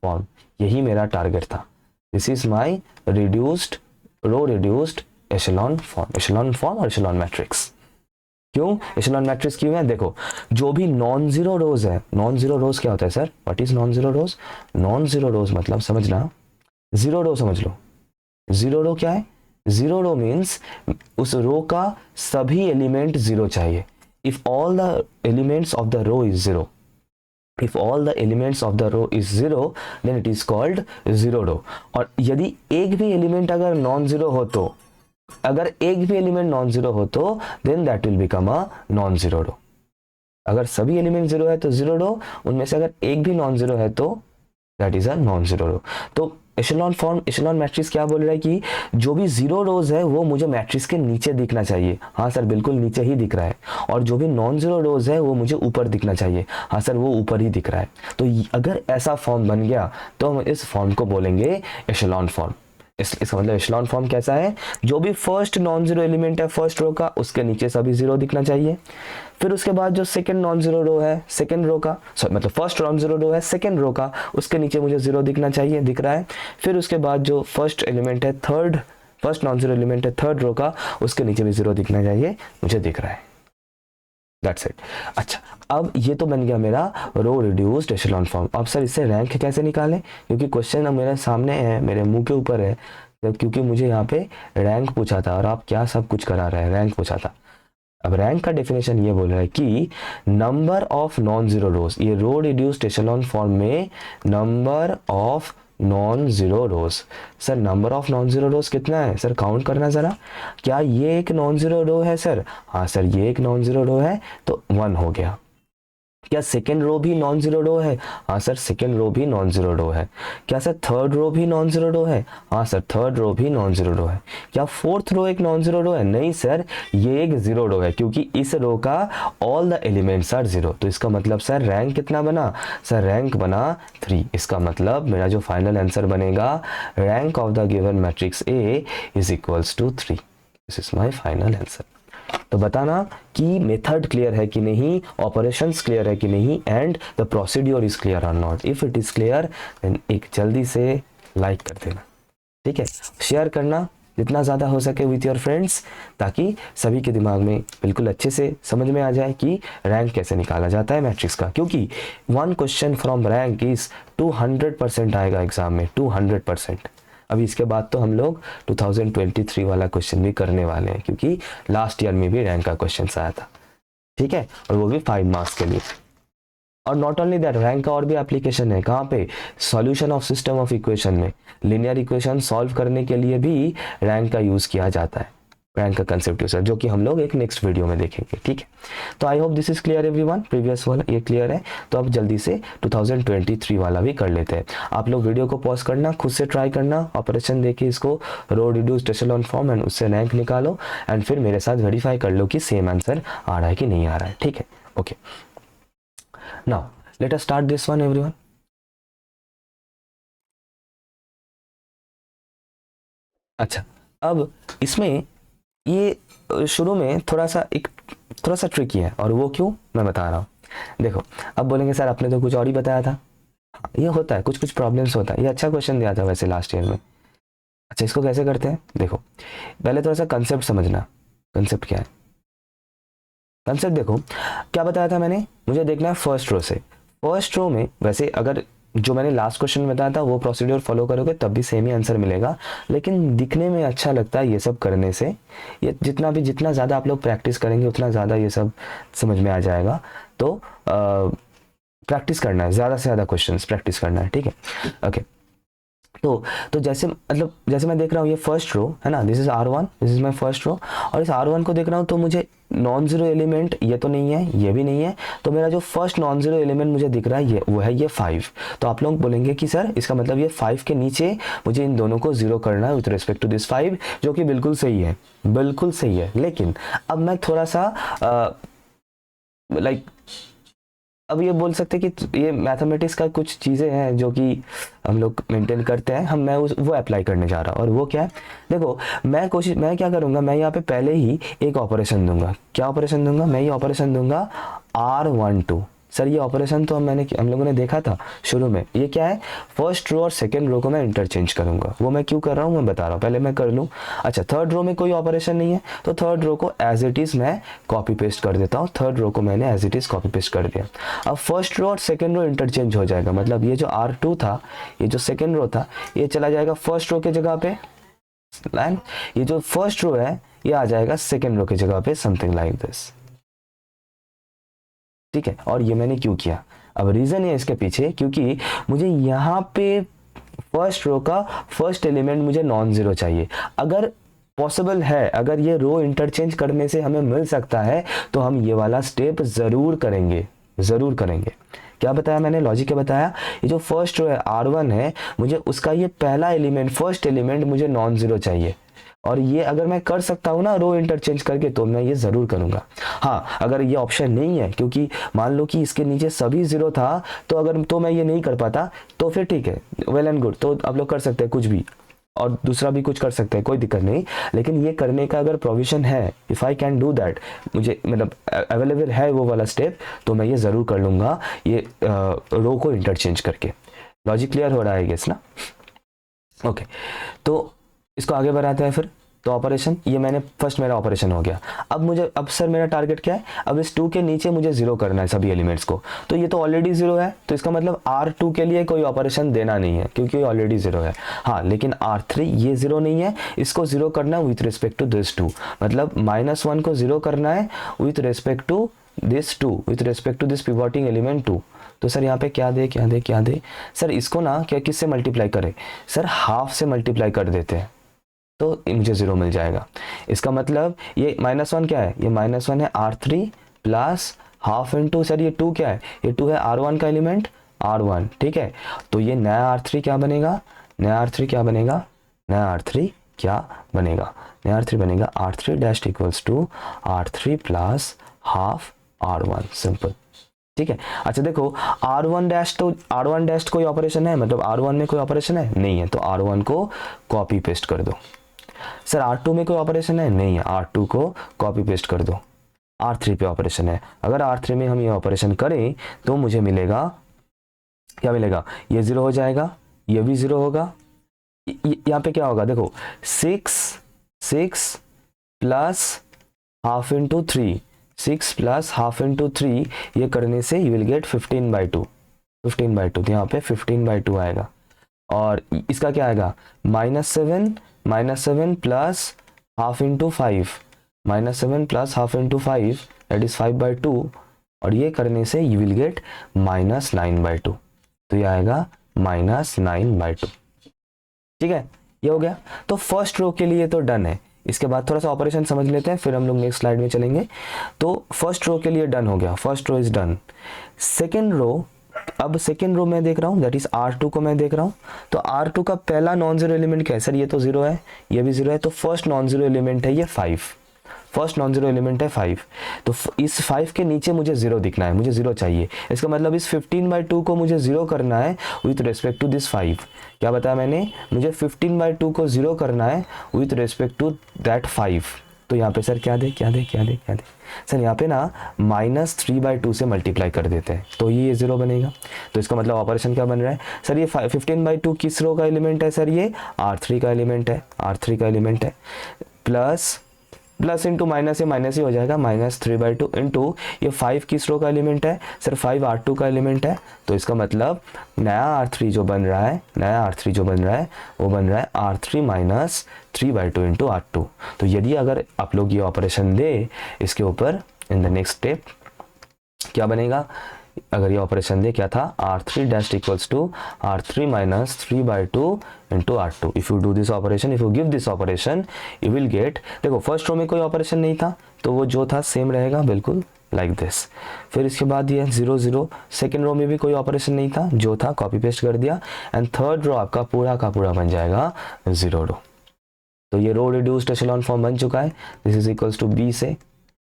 फॉर्म। यही मेरा टारगेट था। This is my reduced row reduced echelon form or echelon matrix. क्यों एशेलॉन मैट्रिक्स क्यों है? देखो जो भी नॉन जीरो रोज है, नॉन जीरो रोज क्या होता है sir? What is non zero rose? Non zero रोज मतलब समझना, जीरो रो समझ लो। जीरो रो क्या है? जीरो रो मीन्स उस रो का सभी एलिमेंट जीरो चाहिए। If all the elements of the row is zero, if all the elements of the row is zero then it is called zero row। और यदि एक भी एलिमेंट अगर नॉन जीरो हो तो, अगर एक भी एलिमेंट नॉन जीरो हो तो then that will become a non zero row. अगर सभी एलिमेंट जीरो है तो जीरो रो, उनमें से अगर एक भी नॉन जीरो है तो that is a non zero row. तो एशेलॉन फॉर्म, एशेलॉन मैट्रिक्स क्या बोल रहा है कि जो भी जीरो रोज है वो मुझे मैट्रिक्स के नीचे दिखना चाहिए। हाँ सर बिल्कुल नीचे ही दिख रहा है। और जो भी नॉन जीरो रोज है वो मुझे ऊपर दिखना चाहिए। हाँ सर वो ऊपर ही दिख रहा है। तो अगर ऐसा फॉर्म बन गया तो हम इस फॉर्म को बोलेंगे एशेलॉन फॉर्म। इसका मतलब एशेलॉन फॉर्म कैसा है? जो भी फर्स्ट नॉन जीरो एलिमेंट है फर्स्ट रो का, उसके नीचे सभी जीरो दिखना चाहिए। फिर उसके बाद जो सेकंड नॉन जीरो रो है सेकंड रो का, मतलब फर्स्ट नॉन जीरो रो है सेकंड रो का, उसके नीचे मुझे जीरो दिखना चाहिए, दिख रहा है। फिर उसके बाद जो फर्स्ट एलिमेंट है third, first non zero element है थर्ड रो का, उसके नीचे भी जीरो दिखना चाहिए, मुझे दिख रहा है। That's it. अच्छा अब ये तो बन गया मेरा रो रिड्यूस्ड एशेलॉन फॉर्म। अब सर इससे रैंक कैसे निकालें? क्योंकि क्वेश्चन अब मेरे सामने है, मेरे मुंह के ऊपर है, क्योंकि मुझे यहाँ पे रैंक पूछा था और आप क्या सब कुछ करा रहे हैं, रैंक पूछा था। अब रैंक का डेफिनेशन ये बोल रहा है कि नंबर ऑफ नॉन जीरो रोज, ये रो रिड्यूस्ड एशेलॉन फॉर्म में number of non zero rose. Sir number of non zero rows कितना है सर? काउंट करना जरा। क्या ये एक नॉन जीरो रो है सर? हाँ सर ये एक नॉन जीरो रो है, तो 1 हो गया। क्या सेकेंड रो भी नॉन जीरो रो है? हाँ सर सेकेंड रो भी नॉन जीरो रो है। क्या सर थर्ड रो भी नॉन जीरो रो है? हाँ सर थर्ड रो भी नॉन जीरो रो है। क्या फोर्थ रो एक नॉन जीरो रो है? नहीं सर ये एक जीरो रो है, क्योंकि इस रो का all the elements are zero. तो इसका मतलब सर रैंक कितना बना? सर रैंक बना 3। इसका मतलब मेरा जो फाइनल आंसर बनेगा, rank of the given matrix A is equals to 3। This is my final answer. तो बताना कि मेथड क्लियर है कि नहीं, ऑपरेशंस क्लियर है कि नहीं, and the procedure is clear or not. If it is clear then एक जल्दी से लाइक कर देना, ठीक है। शेयर करना जितना ज़्यादा हो सके विथ योर फ्रेंड्स, ताकि सभी के दिमाग में बिल्कुल अच्छे से समझ में आ जाए कि रैंक कैसे निकाला जाता है मैट्रिक्स का। क्योंकि 1 क्वेश्चन फ्रॉम रैंक इज 200% आएगा एग्जाम में, 200%। अभी इसके बाद तो हम लोग 2023 वाला क्वेश्चन भी करने वाले हैं, क्योंकि लास्ट ईयर में भी रैंक का क्वेश्चन आया था, ठीक है, और वो भी 5 मार्क्स के लिए। और नॉट ओनली दैट, रैंक का और भी एप्लीकेशन है। कहाँ पे? Solution of system of equation में लीनियर इक्वेशन सॉल्व करने के लिए भी रैंक का यूज किया जाता है, रैंक का कंसेप्ट यूज है, जो कि हम लोग एक नेक्स्ट वीडियो में देखेंगे, ठीक है। तो I hope this is clear everyone. Previous वाला ये क्लियर है, तो अब जल्दी से 2023 वाला भी कर लेते हैं। आप लोग वीडियो को पॉज करना, खुद से ट्राई करना, ऑपरेशन देखिए इसको, रो रिड्यूस्ड एशेलॉन फॉर्म, एंड उससे रैंक निकालो, एंड फिर मेरे साथ वेरीफाई कर लो कि सेम आंसर आ रहा है कि नहीं आ रहा है, ठीक है। Okay, now let us start this one everyone. अच्छा अब इसमें ये शुरू में थोड़ा सा ट्रिकी है, और वो क्यों मैं बता रहा हूँ। देखो अब बोलेंगे सर आपने तो कुछ और ही बताया था। हाँ, ये होता है, कुछ कुछ प्रॉब्लम्स होता है। ये अच्छा क्वेश्चन दिया था वैसे लास्ट ईयर में। अच्छा इसको कैसे करते हैं? देखो पहले थोड़ा सा कंसेप्ट समझना। कंसेप्ट क्या है? कंसेप्ट देखो क्या बताया था मैंने, मुझे देखना है फर्स्ट रो से। फर्स्ट रो में वैसे अगर जो मैंने लास्ट क्वेश्चन में बताया था वो प्रोसीड्योर फॉलो करोगे तब भी सेम ही आंसर मिलेगा, लेकिन दिखने में अच्छा लगता है ये सब करने से। ये जितना ज़्यादा आप लोग प्रैक्टिस करेंगे उतना ज़्यादा ये सब समझ में आ जाएगा। तो प्रैक्टिस करना है, ज़्यादा से ज़्यादा क्वेश्चंस प्रैक्टिस करना है, ठीक है। ओके तो जैसे मतलब जैसे मैं देख रहा हूँ ये फर्स्ट रो है ना, this is R1, this is my first row, और इस R1 को देख रहा हूँ तो मुझे नॉन जीरो एलिमेंट ये तो नहीं है, ये भी नहीं है, तो मेरा जो फर्स्ट नॉन जीरो एलिमेंट मुझे दिख रहा है ये वो है ये 5। तो आप लोग बोलेंगे कि सर इसका मतलब ये 5 के नीचे मुझे इन दोनों को जीरो करना है विथ रिस्पेक्ट टू दिस 5, जो कि बिल्कुल सही है, बिल्कुल सही है। लेकिन अब मैं थोड़ा सा अब ये बोल सकते कि ये मैथमेटिक्स का कुछ चीज़ें हैं जो कि हम लोग मेंटेन करते हैं, मैं वो अप्लाई करने जा रहा हूँ। और वो क्या है? देखो मैं क्या करूँगा, मैं यहाँ पे पहले ही एक ऑपरेशन दूंगा। क्या ऑपरेशन दूंगा? मैं ये ऑपरेशन दूंगा R12, सर ये ऑपरेशन तो हम लोगों ने देखा था शुरू में, ये क्या है, फर्स्ट रो और सेकंड रो को मैं इंटरचेंज करूंगा। वो मैं क्यों कर रहा हूँ मैं बता रहा हूँ, पहले मैं कर लूँ। अच्छा, थर्ड रो में कोई ऑपरेशन नहीं है तो थर्ड रो को एज इट इज मैं कॉपी पेस्ट कर देता हूँ। थर्ड रो को मैंने as it is copy paste कर दिया। अब फर्स्ट रो और सेकेंड रो इंटरचेंज हो जाएगा, मतलब ये जो R2 था, ये जो सेकेंड रो था, ये चला जाएगा फर्स्ट रो के जगह पे, एंड ये जो फर्स्ट रो है ये आ जाएगा सेकेंड रो की जगह पे, समथिंग लाइक दिस। ठीक है, और ये मैंने क्यों किया, अब रीजन है इसके पीछे, क्योंकि मुझे यहाँ पे फर्स्ट रो का फर्स्ट एलिमेंट मुझे नॉन जीरो चाहिए। अगर पॉसिबल है, अगर ये रो इंटरचेंज करने से हमें मिल सकता है तो हम ये वाला स्टेप जरूर करेंगे, जरूर करेंगे। क्या बताया मैंने, लॉजिक क्या बताया, ये जो फर्स्ट रो है R1 है, मुझे उसका ये पहला एलिमेंट, फर्स्ट एलिमेंट मुझे नॉन जीरो चाहिए, और ये अगर मैं कर सकता हूँ ना रो इंटरचेंज करके तो मैं ये ज़रूर करूँगा। हाँ, अगर ये ऑप्शन नहीं है, क्योंकि मान लो कि इसके नीचे सभी ज़ीरो था, तो अगर तो मैं ये नहीं कर पाता तो फिर ठीक है, वेल एंड गुड, तो आप लोग कर सकते हैं कुछ भी, और दूसरा भी कुछ कर सकते हैं, कोई दिक्कत नहीं। लेकिन ये करने का अगर प्रोविजन है, if I can do that, मुझे मतलब अवेलेबल है वो वाला स्टेप, तो मैं ये ज़रूर कर लूँगा, ये रो को इंटरचेंज करके। लॉजिक क्लियर हो रहा है गेस ना? ओके, तो इसको आगे बढ़ाते हैं फिर। तो ऑपरेशन, ये मैंने फर्स्ट मेरा ऑपरेशन हो गया। अब सर मेरा टारगेट क्या है, अब इस 2 के नीचे मुझे जीरो करना है सभी एलिमेंट्स को, तो ये तो ऑलरेडी जीरो है, तो इसका मतलब R2 के लिए कोई ऑपरेशन देना नहीं है क्योंकि ये ऑलरेडी जीरो है। हाँ, लेकिन R3 ये जीरो नहीं है, इसको जीरो करना है विथ रिस्पेक्ट टू दिस 2, मतलब -1 को जीरो करना है with respect to this 2, with respect to this pivoting element 2। तो सर यहाँ पे क्या दे, क्या दे, क्या दे, सर इसको ना क्या किससे मल्टीप्लाई करें, सर हाफ से मल्टीप्लाई कर देते हैं तो मुझे जीरो मिल जाएगा। इसका मतलब ये -1 क्या है, ये -1 है R3 plus half into, sir ये 2 क्या है, ये 2 है R1 का एलिमेंट R1, ठीक है। तो ये नया R3 क्या बनेगा, नया R3 क्या बनेगा, नया R3 क्या बनेगा, नया R3 बनेगा R3 dash equals to R3 plus half R1, simple. ठीक है। अच्छा देखो, R1 डैश, तो R1 डैश कोई ऑपरेशन है, मतलब R1 में कोई ऑपरेशन है नहीं है, तो R1 को कॉपी पेस्ट कर दो। सर R2 में कोई ऑपरेशन है नहीं है, R2 को कॉपी पेस्ट कर दो। R3 पे ऑपरेशन है, अगर R3 में हम ये ऑपरेशन करें तो मुझे मिलेगा, क्या मिलेगा, ये जीरो हो जाएगा, ये भी जीरो होगा। यहाँ पे क्या होगा देखो, 6 plus half into 3, 6 plus half into 3, ये करने से यू विल गेट 15/2, 15/2, तो यहाँ पे 15/2 आएगा। और इसका क्या आएगा, -7 plus half into 5, -7 plus half into 5 that is 5/2, और ये करने से यू विल गेट -9/2, तो ये आएगा -9/2। ठीक है, ये हो गया। तो फर्स्ट रो के लिए तो डन है। इसके बाद थोड़ा सा ऑपरेशन समझ लेते हैं, फिर हम लोग नेक्स्ट स्लाइड में चलेंगे। तो फर्स्ट रो के लिए डन हो गया, first row is done. Second row, अब सेकेंड रो में देख रहा हूँ, दैट इज R2 को मैं देख रहा हूँ। तो R2 का पहला नॉन जीरो एलिमेंट क्या है, सर ये तो जीरो है, ये भी जीरो है, तो फर्स्ट नॉन जीरो एलिमेंट है ये 5, फर्स्ट नॉन जीरो एलिमेंट है 5। तो इस 5 के नीचे मुझे जीरो दिखना है, मुझे जीरो चाहिए। इसका मतलब इस 15/2 को मुझे जीरो करना है विथ रेस्पेक्ट टू दिस 5। क्या बताया मैंने, मुझे 15/2 को जीरो करना है विथ रेस्पेक्ट टू दैट 5। तो यहाँ पे सर क्या दे, क्या दे, क्या दे, क्या दे, सर यहाँ पे ना -3/2 से मल्टीप्लाई कर देते हैं तो ये जीरो बनेगा। तो इसका मतलब ऑपरेशन क्या बन रहा है, सर ये 15/2 किस रो का एलिमेंट है, सर ये R3 का एलिमेंट है, R3 का एलिमेंट है, प्लस इंटू माइनस, ये माइनस ही हो जाएगा, -3/2 इंटू ये 5 किस रो का एलिमेंट है, सर 5 R2 का एलिमेंट है। तो इसका मतलब नया R3 जो बन रहा है, नया R3 जो बन रहा है वो बन रहा है R3 माइनस 3/2 इंटू R2। तो यदि अगर आप लोग ये ऑपरेशन दे इसके ऊपर, इन द नेक्स्ट स्टेप क्या बनेगा, अगर ये ऑपरेशन दे क्या था, R3 dash equals to R3 minus 3/2 into R2। If you do this operation, if you give this operation, you will get, देखो फर्स्ट रो में कोई ऑपरेशन नहीं था तो वो जो था सेम रहेगा बिल्कुल लाइक दिस। फिर इसके बाद ये 0 0, सेकेंड रो में भी कोई ऑपरेशन नहीं था, जो था कॉपी पेस्ट कर दिया, एंड थर्ड रो आपका पूरा का पूरा बन जाएगा 0 रो। तो ये रो रिड्यूस्ड एशेलॉन फॉर्म बन चुका है, this is equals to B से,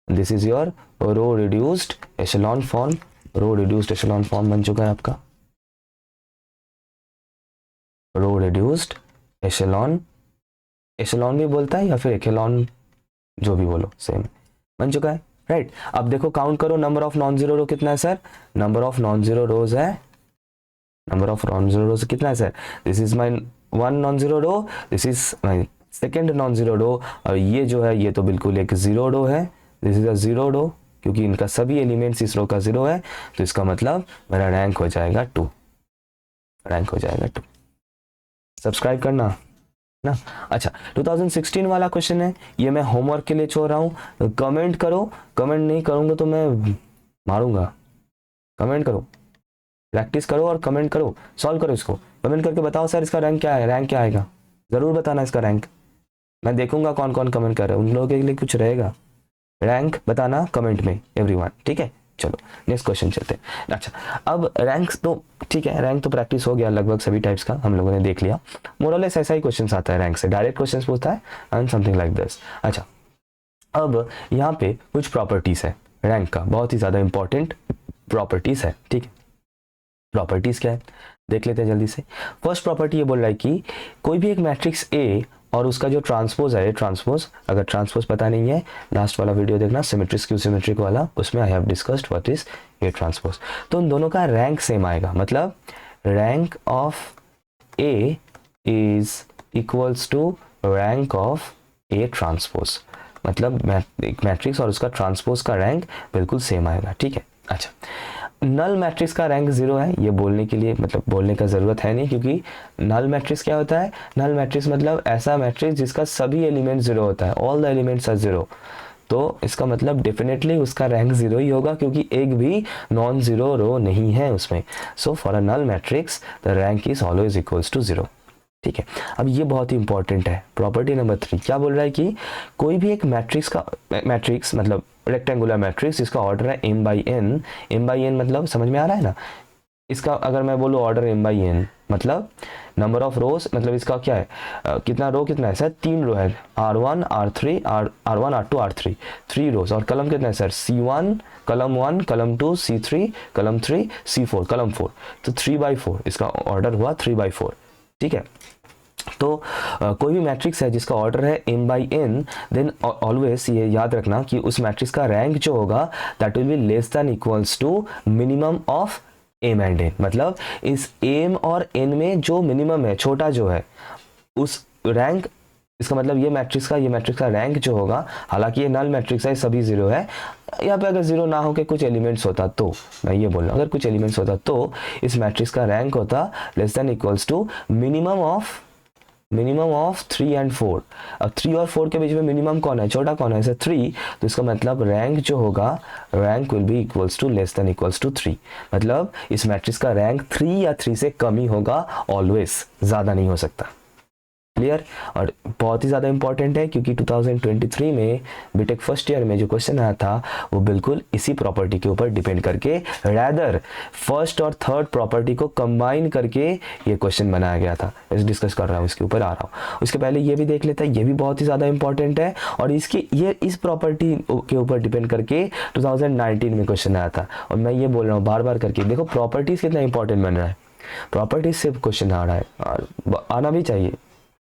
this is your row reduced echelon form, row reduced echelon form बन चुका है आपका, रो रिड्यूस्ड एशेलॉन, एशेलॉन भी बोलता है या फिर एकेलॉन, जो भी बोलो सेम बन चुका है राइट। अब देखो काउंट करो, number of non zero row कितना है sir, number of non zero rows है, number of non zero rows कितना है sir, this is my one non zero row, this is my second non zero row, और ये जो है ये तो बिल्कुल एक जीरो रो है, दिस इज अ जीरो रो, क्योंकि इनका सभी एलिमेंट्स इस रो का जीरो है, तो इसका मतलब मेरा रैंक हो जाएगा 2, रैंक हो जाएगा 2। सब्सक्राइब करना ना। अच्छा 2016 वाला क्वेश्चन है, ये मैं होमवर्क के लिए छोड़ रहा हूँ, कमेंट करो, कमेंट नहीं करूँगा तो मैं मारूंगा, कमेंट करो, प्रैक्टिस करो और कमेंट करो, सॉल्व करो इसको, कमेंट करके बताओ सर इसका रैंक क्या है, रैंक क्या आएगा, ज़रूर बताना इसका रैंक, मैं देखूंगा कौन कौन कमेंट कर रहे हैं, उन लोगों के लिए कुछ रहेगा, रैंक बताना कमेंट में एवरीवन, ठीक है। चलो नेक्स्ट क्वेश्चन चलते हैं। अच्छा अब रैंक्स तो ठीक है, रैंक तो प्रैक्टिस हो गया लगभग सभी टाइप्स का हम लोगों ने देख लिया, मोरलेस ऐसा ही क्वेश्चन आता है रैंक से, डायरेक्ट क्वेश्चन पूछता है एंड समथिंग लाइक दिस। अच्छा अब यहाँ पे कुछ प्रॉपर्टीज है रैंक का, बहुत ही ज़्यादा इंपॉर्टेंट प्रॉपर्टीज है, ठीक है। प्रॉपर्टीज क्या है देख लेते हैं जल्दी से। फर्स्ट प्रॉपर्टी ये बोल रहा है कि कोई भी एक मैट्रिक्स ए और उसका जो ट्रांसपोज है, ट्रांसपोज, अगर ट्रांसपोज पता नहीं है लास्ट वाला वीडियो देखना सिमेट्रिक स्क्यू सिमेट्रिक वाला, उसमें I have discussed what is a transpose, तो उन दोनों का रैंक सेम आएगा, मतलब rank of A is equals to rank of A transpose, मतलब एक मैट्रिक्स और उसका ट्रांसपोज का रैंक बिल्कुल सेम आएगा, ठीक है। अच्छा नल मैट्रिक्स का रैंक 0 है, ये बोलने के लिए मतलब बोलने का ज़रूरत है नहीं, क्योंकि नल मैट्रिक्स क्या होता है, नल मैट्रिक्स मतलब ऐसा मैट्रिक्स जिसका सभी एलिमेंट 0 होता है, ऑल द एलिमेंट्स आर 0, तो इसका मतलब डेफिनेटली उसका रैंक 0 ही होगा, क्योंकि एक भी नॉन जीरो रो नहीं है उसमें। So for a null matrix the rank is always equals to 0, ठीक है। अब ये बहुत ही इंपॉर्टेंट है, प्रॉपर्टी नंबर 3 क्या बोल रहा है कि कोई भी एक मैट्रिक्स का, मैट्रिक्स मतलब रेक्टेंगुलर मैट्रिक्स जिसका ऑर्डर है m by n, m by n मतलब समझ में आ रहा है ना, इसका अगर मैं बोलूँ ऑर्डर m बाई n मतलब नंबर ऑफ रोज, मतलब इसका क्या है कितना रो कितना है सर, 3 रो है, R1 R3 R1 R2 R3, 3 रोज, और कलम कितना है सर, C1 कलम 1 कलम 2 C3 कलम 3 C4 कलम 4, तो 3/4 इसका ऑर्डर हुआ 3/4, ठीक है। तो कोई भी मैट्रिक्स है जिसका ऑर्डर है m by n, then always ये याद रखना कि उस मैट्रिक्स का रैंक जो होगा that will be less than equals to minimum of m and n, मतलब इस m और n में जो मिनिमम है, छोटा जो है, उस रैंक, इसका मतलब ये मैट्रिक्स का रैंक जो होगा, हालांकि ये नल मैट्रिक्स है सभी 0 है, यहाँ पे अगर 0 ना हो के कुछ एलिमेंट्स होता तो, मैं ये बोल रहा हूँ अगर कुछ एलिमेंट्स होता तो इस मैट्रिक्स का रैंक होता less than equals to minimum of 3 and 4। अब 3 और 4 के बीच में मिनिमम कौन है, छोटा कौन है, ऐसे 3, तो इसका मतलब रैंक जो होगा, rank will be equals to less than equals to 3, मतलब इस मैट्रिक्स का रैंक 3 या 3 से कम ही होगा ऑलवेज, ज़्यादा नहीं हो सकता, क्लियर। और बहुत ही ज़्यादा इंपॉर्टेंट है क्योंकि 2023 में बीटेक फर्स्ट ईयर में जो क्वेश्चन आया था वो बिल्कुल इसी प्रॉपर्टी के ऊपर डिपेंड करके, रैदर फर्स्ट और थर्ड प्रॉपर्टी को कंबाइन करके ये क्वेश्चन बनाया गया था, इस डिस्कस कर रहा हूँ, इसके ऊपर आ रहा हूँ। उसके पहले ये भी देख लेते हैं, ये भी बहुत ही ज़्यादा इंपॉर्टेंट है, और इसकी ये इस प्रॉपर्टी के ऊपर डिपेंड करके 2019 में क्वेश्चन आया था, और मैं ये बोल रहा हूँ बार बार करके, देखो प्रॉपर्टीज कितना इंपॉर्टेंट बन रहा है, प्रॉपर्टीज से क्वेश्चन आ रहा है और आना भी चाहिए,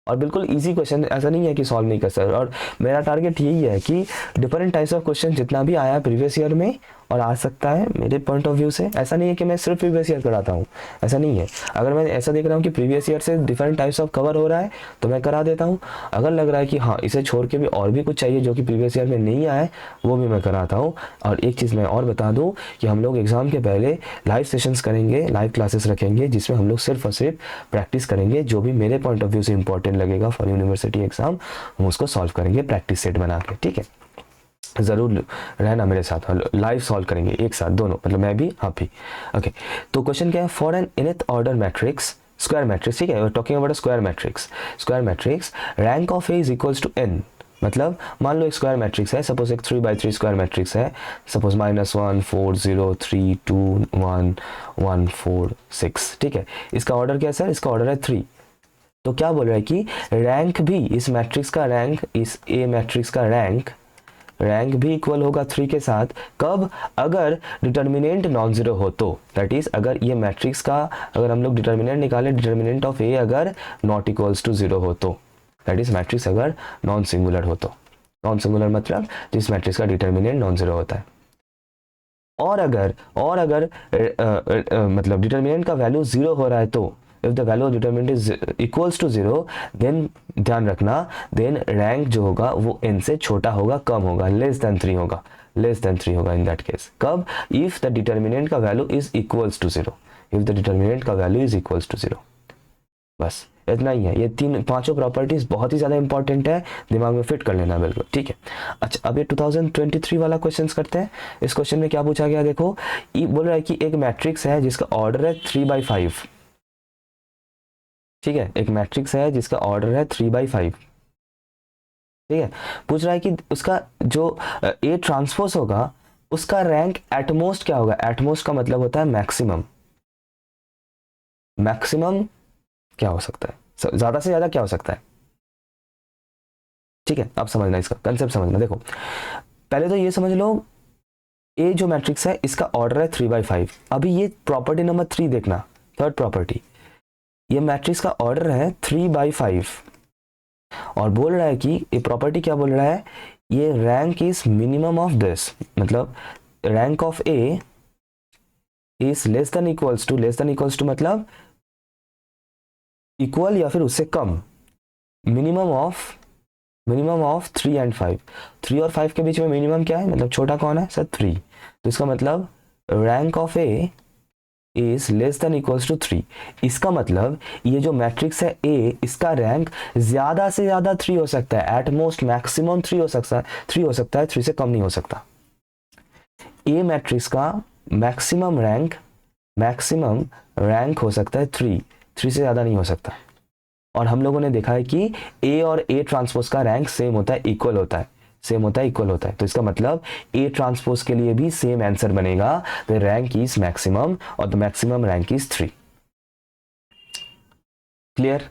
और बिल्कुल इजी क्वेश्चन, ऐसा नहीं है कि सॉल्व नहीं कर सकते, और मेरा टारगेट यही है कि डिफरेंट टाइप्स ऑफ क्वेश्चन जितना भी आया प्रीवियस ईयर में और आ सकता है मेरे पॉइंट ऑफ व्यू से, ऐसा नहीं है कि मैं सिर्फ प्रीवियस ईयर कराता हूँ, ऐसा नहीं है। अगर मैं ऐसा देख रहा हूँ कि प्रीवियस ईयर से डिफरेंट टाइप्स ऑफ कवर हो रहा है तो मैं करा देता हूँ, अगर लग रहा है कि हाँ इसे छोड़ के भी और भी कुछ चाहिए जो कि प्रीवियस ईयर में नहीं आया है वो भी मैं कराता हूँ। और एक चीज़ मैं और बता दूँ कि हम लोग एग्ज़ाम के पहले लाइव सेशंस करेंगे, लाइव क्लासेस रखेंगे जिसमें हम लोग सिर्फ और सिर्फ प्रैक्टिस करेंगे, जो भी मेरे पॉइंट ऑफ व्यू से इंपॉर्टेंट लगेगा फॉर यूनिवर्सिटी एग्जाम हम उसको सॉल्व करेंगे प्रैक्टिस सेट बना के, ठीक है। ज़रूर रहना मेरे साथ, लाइव सॉल्व करेंगे एक साथ दोनों, मतलब मैं भी आप भी, ओके। तो क्वेश्चन क्या है, for n nth order matrix, square matrix, ठीक है, talking about square matrix, rank of A is equals to n, मतलब मान लो एक स्क्वायर मैट्रिक्स है, सपोज एक 3/3 स्क्वायर मैट्रिक्स है, सपोज -1 4 0 3 2 1 1 4 6, ठीक है, इसका ऑर्डर क्या है सर, इसका ऑर्डर है 3, तो क्या बोल रहा है कि रैंक भी इस मैट्रिक्स का रैंक, इस ए मैट्रिक्स का रैंक भी इक्वल होगा 3 के साथ, कब, अगर डिटर्मिनेंट नॉन जीरो हो तो, दैट इज अगर ये मैट्रिक्स का, अगर हम लोग डिटर्मिनेंट निकालें, डिटर्मिनेंट ऑफ ए अगर नॉट इक्वल्स टू 0 हो तो, दैट इज मैट्रिक्स अगर नॉन सिंगुलर हो तो, नॉन सिंगुलर मतलब जिस मैट्रिक्स का डिटर्मिनेंट नॉन जीरो होता है। और अगर मतलब डिटर्मिनेंट का वैल्यू जीरो हो रहा है तो if the value of determinant is equals to zero, then ध्यान रखना, देन रैंक जो होगा वो n से छोटा होगा, कम होगा, लेस देन 3 होगा, लेस देन 3 होगा इन दैट केस। कब? इफ द डिटर्मिनेंट का value is equals to zero, if the determinant का value is equals to zero. बस इतना ही है। ये तीन पांचों प्रॉपर्टीज बहुत ही ज्यादा इंपॉर्टेंट है, दिमाग में फिट कर लेना बिल्कुल, ठीक है। अच्छा, अब ये 2023 वाला क्वेश्चंस करते हैं। इस क्वेश्चन में क्या पूछा गया देखो, ये बोल रहा है कि एक मैट्रिक्स है जिसका ऑर्डर है 3/5, ठीक है, एक मैट्रिक्स है जिसका ऑर्डर है 3/5, ठीक है। पूछ रहा है कि उसका जो ए ट्रांसपोज होगा उसका रैंक एटमोस्ट क्या होगा। एटमोस्ट का मतलब होता है मैक्सिमम, मैक्सिमम क्या हो सकता है, ज्यादा से ज्यादा क्या हो सकता है, ठीक है। अब समझना, इसका कंसेप्ट समझना। देखो पहले तो ये समझ लो, ए जो मैट्रिक्स है इसका ऑर्डर है 3/5। अभी ये प्रॉपर्टी नंबर 3 देखना, थर्ड प्रॉपर्टी, ये मैट्रिक्स का ऑर्डर है 3/5 और बोल रहा है कि ये प्रॉपर्टी क्या बोल रहा है, ये rank is minimum of this, मतलब rank of A is less than equals to, less than equals to मतलब इक्वल या फिर उससे कम, मिनिमम ऑफ 3 एंड 5। 3 और 5 के बीच में मिनिमम क्या है, मतलब छोटा कौन है सर, 3। तो इसका मतलब rank of A is less than equals to 3। इसका मतलब ये जो मैट्रिक्स है ए, इसका रैंक ज्यादा से ज्यादा 3 हो सकता है, एट मोस्ट मैक्सिमम 3 हो सकता है, 3 हो सकता है, 3 से कम नहीं हो सकता। ए मैट्रिक्स का मैक्सिमम रैंक हो सकता है 3 से ज्यादा नहीं हो सकता। और हम लोगों ने देखा है कि ए और ए ट्रांसपोज का रैंक सेम होता है, इक्वल होता है, सेम होता है, इक्वल होता है। तो इसका मतलब ए ट्रांसपोज के लिए भी सेम आंसर बनेगा, द रैंक इज मैक्सिमम और the maximum rank is 3। Clear?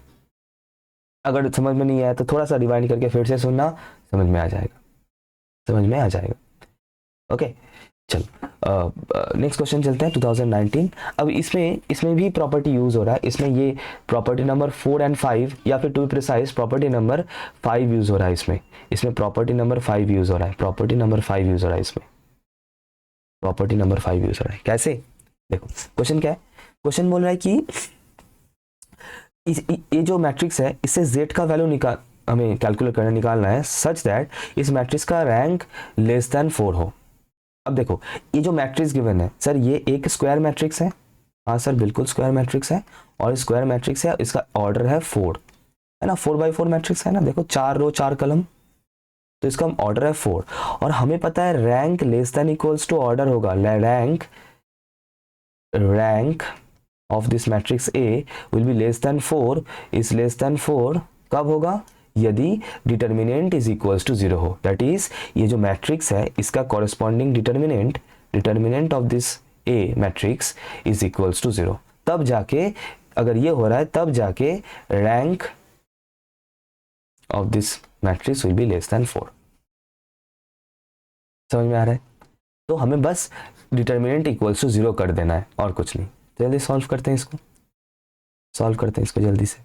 अगर समझ में नहीं आया तो थोड़ा सा रिवाइंड करके फिर से सुनना, समझ में आ जाएगा, समझ में आ जाएगा। ओके चल, नेक्स्ट क्वेश्चन चलते हैं 2019। अब इसमें भी प्रॉपर्टी यूज हो रहा है, इसमें ये प्रॉपर्टी नंबर 4 एंड 5 या फिर to be precise property number 5 use हो रहा है। इसमें प्रॉपर्टी नंबर 5 यूज हो रहा है, प्रॉपर्टी नंबर 5 यूज हो रहा है, इसमें प्रॉपर्टी नंबर 5 यूज हो रहा है। कैसे? देखो क्वेश्चन क्या है, क्वेश्चन बोल रहा है कि ये जो मैट्रिक्स है इससे z का वैल्यू हमें कैलकुलेट करना, निकालना है सच दैट इस मैट्रिक्स का रैंक लेस देन 4 हो। अब देखो ये जो मैट्रिक्स गिवन है सर, ये एक स्क्वायर मैट्रिक्स है, हाँ सर बिल्कुल स्क्वायर मैट्रिक्स है, और स्क्वायर मैट्रिक्स है, इसका ऑर्डर है 4, है ना, 4/4 मैट्रिक्स है ना, देखो 4 रो 4 कलम, तो इसका ऑर्डर है 4। और हमें पता है rank less than equals to order होगा, rank of this matrix A will be less than 4, is less than 4 कब होगा, यदि डिटर्मिनेंट इज इक्वल्स टू 0 हो। दैट इज ये जो मैट्रिक्स है इसका corresponding determinant of this A matrix is equals to 0, तब जाके, अगर ये हो रहा है तब जाके rank of this matrix will be less than 4। समझ में आ रहा है? तो हमें बस डिटर्मिनेंट इक्वल्स टू 0 कर देना है और कुछ नहीं। जल्दी सॉल्व करते हैं इसको जल्दी से।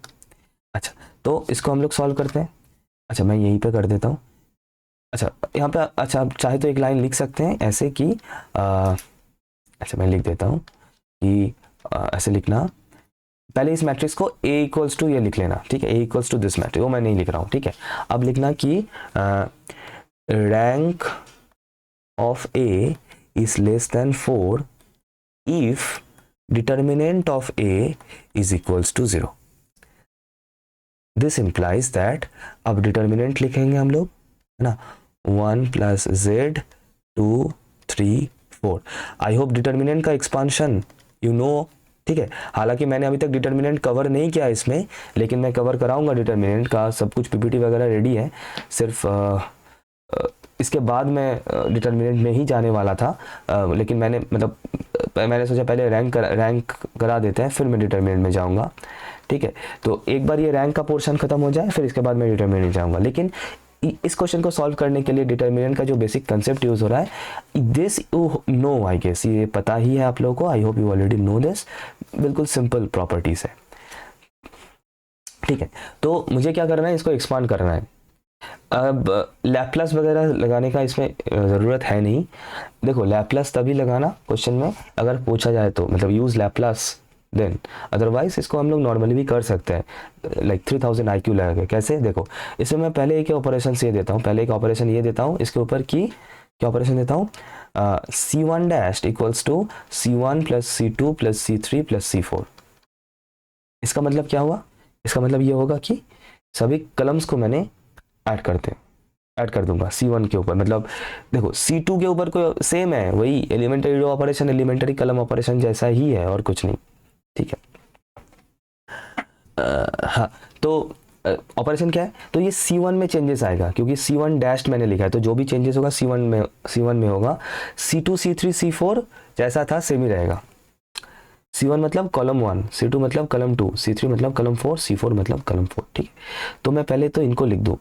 अच्छा तो इसको हम लोग सॉल्व करते हैं। अच्छा मैं यहीं पे कर देता हूँ। अच्छा यहाँ पे, अच्छा आप चाहे तो एक लाइन लिख सकते हैं ऐसे कि अच्छा मैं लिख देता हूँ कि ऐसे लिखना, पहले इस मैट्रिक्स को a इक्वल्स टू ये लिख लेना, ठीक है, a equals to this matrix, वो मैं नहीं लिख रहा हूँ, ठीक है। अब लिखना कि rank of a is less than 4 if determinant of a is equals to 0। This implies that, अब डिटर्मिनेंट लिखेंगे हम लोग, है ना, 1 + z 2 3 4। आई होप डिटर्मिनेंट का एक्सपांशन यू नो, ठीक है। हालांकि मैंने अभी तक डिटर्मिनेंट कवर नहीं किया इसमें, लेकिन मैं कवर कराऊंगा डिटर्मिनेंट का, सब कुछ पीपीटी वगैरह रेडी है, सिर्फ इसके बाद मैं डिटर्मिनेंट में ही जाने वाला था, लेकिन मैंने सोचा पहले रैंक करा देते हैं, फिर मैं डिटर्मिनेंट में जाऊंगा, ठीक है। तो एक बार ये रैंक का पोर्शन खत्म हो जाए फिर इसके बाद मैं डिटर्मिनेंट जाऊंगा। लेकिन इस क्वेश्चन को सॉल्व करने के लिए डिटर्मिनेंट का जो बेसिक कंसेप्ट यूज हो रहा है, this you know, I guess ये पता ही है आप लोगों को, I hope you already know this, बिल्कुल सिंपल प्रॉपर्टीज है, ठीक है। तो मुझे क्या करना है, इसको एक्सपांड करना है। अब लैप्लास वगैरह लगाने का इसमें ज़रूरत है नहीं। देखो लैप्लास तभी लगाना क्वेश्चन में अगर पूछा जाए तो, मतलब यूज़ लैप्लास देन, अदरवाइज इसको हम लोग नॉर्मली भी कर सकते हैं लाइक 3000 IQ लगा के। कैसे, देखो इसमें मैं पहले एक ऑपरेशन ये देता हूँ, पहले एक ऑपरेशन ये देता हूँ इसके ऊपर की क्या ऑपरेशन देता हूँ, C1 dash equals to C1 plus C2 plus C3 plus C4। इसका मतलब क्या हुआ, इसका मतलब ये होगा कि सभी कलम्स को मैंने ऐड कर दूंगा C1 के ऊपर। मतलब देखो C2 के ऊपर कोई सेम है, वही एलिमेंटरी रो ऑपरेशन एलिमेंटरी कलम ऑपरेशन जैसा ही है और कुछ नहीं, ठीक है। हाँ, तो ऑपरेशन क्या है, तो ये C1 में चेंजेस आएगा क्योंकि C1 डैश मैंने लिखा है, तो जो भी चेंजेस होगा C1 में होगा। C2 C3 C4 जैसा था सेम ही रहेगा। C1 मतलब कॉलम 1, C2 मतलब कॉलम 2, C3 मतलब कॉलम 4, C4 मतलब कॉलम 4, ठीक है। तो मैं पहले तो इनको लिख दूँ,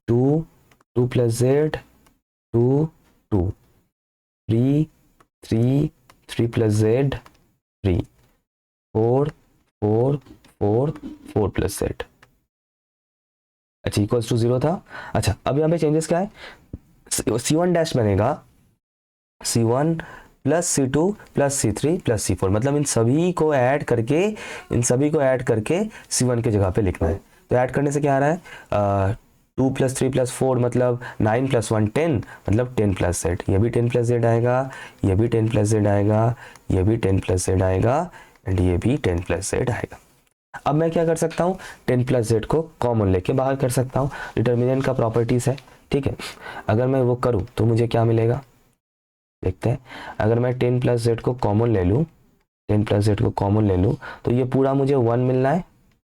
2 plus Z 2 2, 3 plus Z 3, 4 plus Z. अच्छा इक्वल्स टू 0 था। अच्छा अब यहाँ पे चेंजेस क्या है, C1 डैश बनेगा C1 plus C2 plus C3 plus C4, मतलब इन सभी को ऐड करके C1 की जगह पे लिखना है। तो ऐड करने से क्या आ रहा है, 2 प्लस 3 प्लस 4 मतलब 9 प्लस 1 10, मतलब 10 प्लस जेड। ये भी 10 प्लस जेड आएगा, ये भी 10 प्लस जेड आएगा, ये भी 10 प्लस जेड आएगा एंड ये भी 10 प्लस जेड आएगा। अब मैं क्या कर सकता हूँ, 10 प्लस जेड को कॉमन लेके बाहर कर सकता हूँ, डिटर्मिनेंट का प्रॉपर्टीज है, ठीक है। अगर मैं वो करूँ तो मुझे क्या मिलेगा, देखते हैं। अगर मैं 10 प्लस जेड को कॉमन ले लूँ, 10 प्लस जेड को कॉमन ले लूँ तो ये पूरा मुझे 1 मिलना है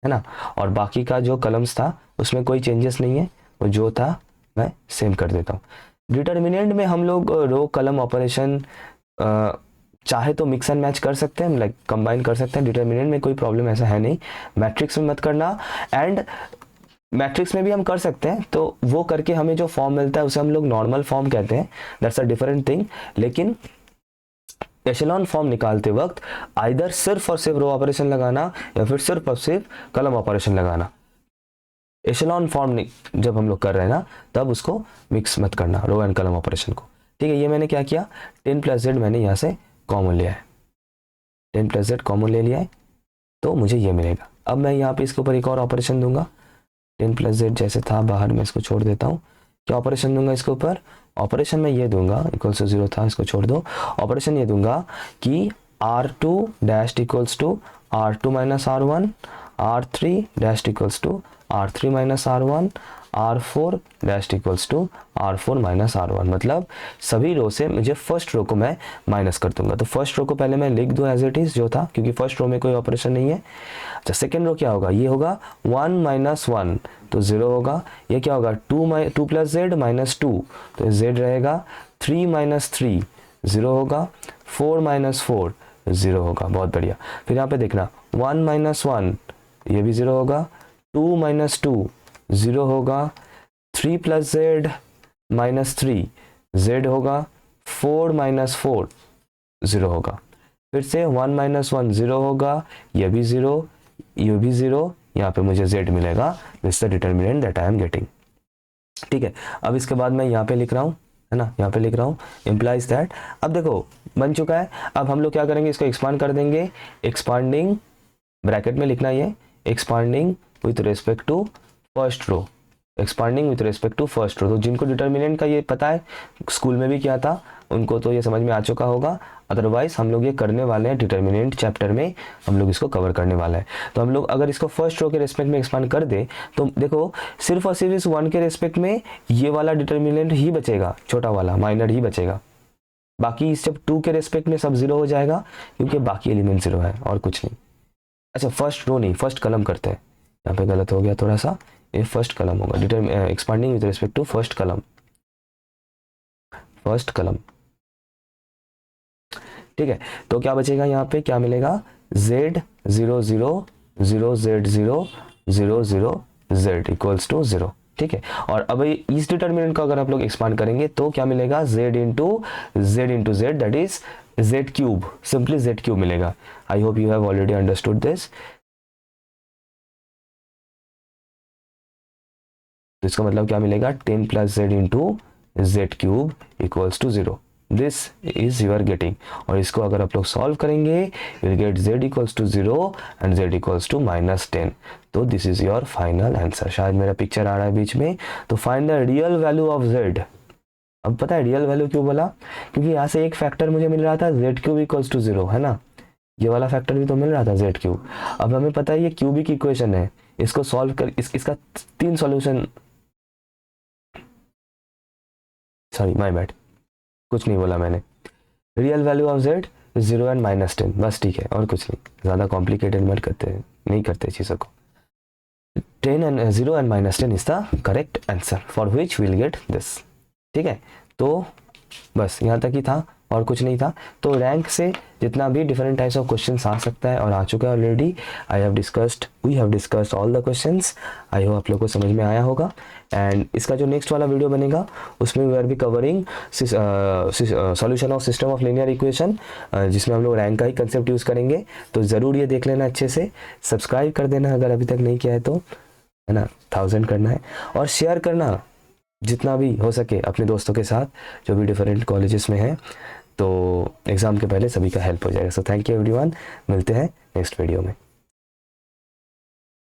ना, और बाकी का जो कलम्स था उसमें कोई चेंजेस नहीं है, वो जो था मैं सेम कर देता हूँ। डिटर्मिनेंट में हम लोग रो कलम ऑपरेशन चाहे तो मिक्स एंड मैच कर सकते हैं, लाइक कंबाइन कर सकते हैं। डिटर्मिनेंट में कोई प्रॉब्लम ऐसा है नहीं, मैट्रिक्स में मत करना, एंड मैट्रिक्स में भी हम कर सकते हैं, तो वो करके हमें जो फॉर्म मिलता है उसे हम लोग नॉर्मल फॉर्म कहते हैं, दैट्स अ डिफरेंट थिंग। लेकिन एशेलॉन फॉर्म निकालते वक्त आइदर सिर्फ और सिर्फ रो ऑपरेशन लगाना या फिर सिर्फ और सिर्फ कलम ऑपरेशन लगाना। एशेलॉन फॉर्म जब हम लोग कर रहे हैं ना, तब उसको मिक्स मत करना, रो एंड कलम ऑपरेशन को, ठीक है। ये मैंने क्या किया, 10 प्लस जेड मैंने यहाँ से कॉमन लिया है, 10 प्लस जेड कॉमन ले लिया है, तो मुझे ये मिलेगा। अब मैं यहाँ पे इसके ऊपर एक और ऑपरेशन दूंगा, 10 प्लस जेड जैसे था बाहर, मैं इसको छोड़ देता हूँ। क्या ऑपरेशन दूंगा इसके ऊपर, ऑपरेशन में ये दूंगा, इक्वल्स टू 0 था, इसको छोड़ दो। ऑपरेशन ये दूंगा कि R2 dash equals to R2 minus R1, R3 dash equals to R3 minus R1, R4 dash equals to R4 minus R1। मतलब सभी रो से मुझे फर्स्ट रो को मैं माइनस कर दूंगा, तो फर्स्ट रो को पहले मैं लिख दूं एज इट इज जो था, क्योंकि फर्स्ट रो में कोई ऑपरेशन नहीं है। अच्छा सेकेंड रो क्या होगा, ये होगा 1 माइनस 1 तो 0 होगा। ये क्या होगा, 2 प्लस जेड माइनस 2 तो जेड रहेगा। 3 माइनस 3 0 होगा, 4 माइनस 4 0 होगा, बहुत बढ़िया। फिर यहाँ पे देखना 1 माइनस 1 ये भी 0 होगा, 2 माइनस 2 0 होगा, 3 प्लस जेड माइनस 3 जेड होगा, 4 माइनस 4 0 होगा। फिर से 1 माइनस 1 0 होगा, ये भी 0, ये भी 0, यहाँ पे मुझे z मिलेगा। This the determinant that I am getting, ठीक है। अब इसके बाद मैं यहाँ पे लिख रहा हूँ, है ना, यहाँ पे लिख रहा हूँ इम्प्लाइज दैट। अब देखो बन चुका है। अब हम लोग क्या करेंगे, इसको एक्सपांड कर देंगे, एक्सपांडिंग ब्रैकेट में लिखना ये, expanding with respect to first row, expanding with respect to first row. तो जिनको डिटर्मिनेंट का ये पता है, स्कूल में भी किया था, उनको तो ये समझ में आ चुका होगा। अदरवाइज हम लोग ये करने वाले हैं डिटर्मिनेंट चैप्टर में, हम लोग इसको कवर करने वाला है। तो हम लोग अगर इसको फर्स्ट रो के रेस्पेक्ट में एक्सपांड कर दे तो देखो सिर्फ और सिर्फ इस 1 के रेस्पेक्ट में ये वाला डिटर्मिनेंट ही बचेगा, छोटा वाला माइनर ही बचेगा। बाकी इस जब 2 के रेस्पेक्ट में सब 0 हो जाएगा, क्योंकि बाकी एलिमेंट 0 है और कुछ नहीं। अच्छा फर्स्ट रो नहीं, फर्स्ट कलम करते हैं, यहाँ पे गलत हो गया थोड़ा सा, ये फर्स्ट कलम होगा, expanding with respect to first column, first column, ठीक है। तो क्या बचेगा, यहाँ पे क्या मिलेगा, z 0 0 0 z 0 0 0 z equals to 0, ठीक है। और अब इस डिटर्मिनेंट का अगर आप लोग एक्सपांड करेंगे तो क्या मिलेगा, z into z that is z cube, simply z cube मिलेगा। I hope you have already understood this. तो इसका मतलब क्या मिलेगा, 10 plus Z into Z cube equals to 0। This is your getting. और इसको अगर आप लोग सॉल्व करेंगे you will get z equals to 0 and z equals to -10। तो this is your final answer. शायद मेरा पिक्चर आ रहा है बीच में। तो find the real value of z। अब पता है रियल वैल्यू क्यों बोला, क्योंकि यहाँ से एक फैक्टर मुझे मिल रहा था जेड क्यूब इक्वल्स टू 0, है ना, ये वाला फैक्टर भी तो मिल रहा था जेड क्यूब। अब हमें पता है ये क्यूबिक इक्वेशन है, इसको सॉल्व कर इसका 3 सॉल्यूशन, सॉरी माय बैड, कुछ नहीं बोला मैंने। Real value of Z 0 and -10, बस ठीक है, और कुछ नहीं, ज़्यादा कॉम्प्लिकेटेड मत करते, नहीं करते चीज़ों को। 10 and 0 and -10 is the correct answer for which we'll get this। ठीक है, तो बस यहाँ तक ही था और कुछ नहीं था। तो रैंक से जितना भी डिफरेंट टाइप्स ऑफ क्वेश्चंस आ सकता है और आ चुका है already. We have discussed all the questions. I hope आप लोग को समझ में आया होगा। एंड इसका जो नेक्स्ट वाला वीडियो बनेगा उसमें we are be covering solution of system of linear equation, जिसमें हम लोग रैंक का ही कंसेप्ट यूज़ करेंगे। तो ज़रूर ये देख लेना अच्छे से, सब्सक्राइब कर देना अगर अभी तक नहीं किया है तो, है ना, 1000 करना है, और शेयर करना जितना भी हो सके अपने दोस्तों के साथ जो भी डिफरेंट कॉलेजेस में हैं, तो एग्ज़ाम के पहले सभी का हेल्प हो जाएगा। सो थैंक यू एवरीवन, मिलते हैं नेक्स्ट वीडियो में।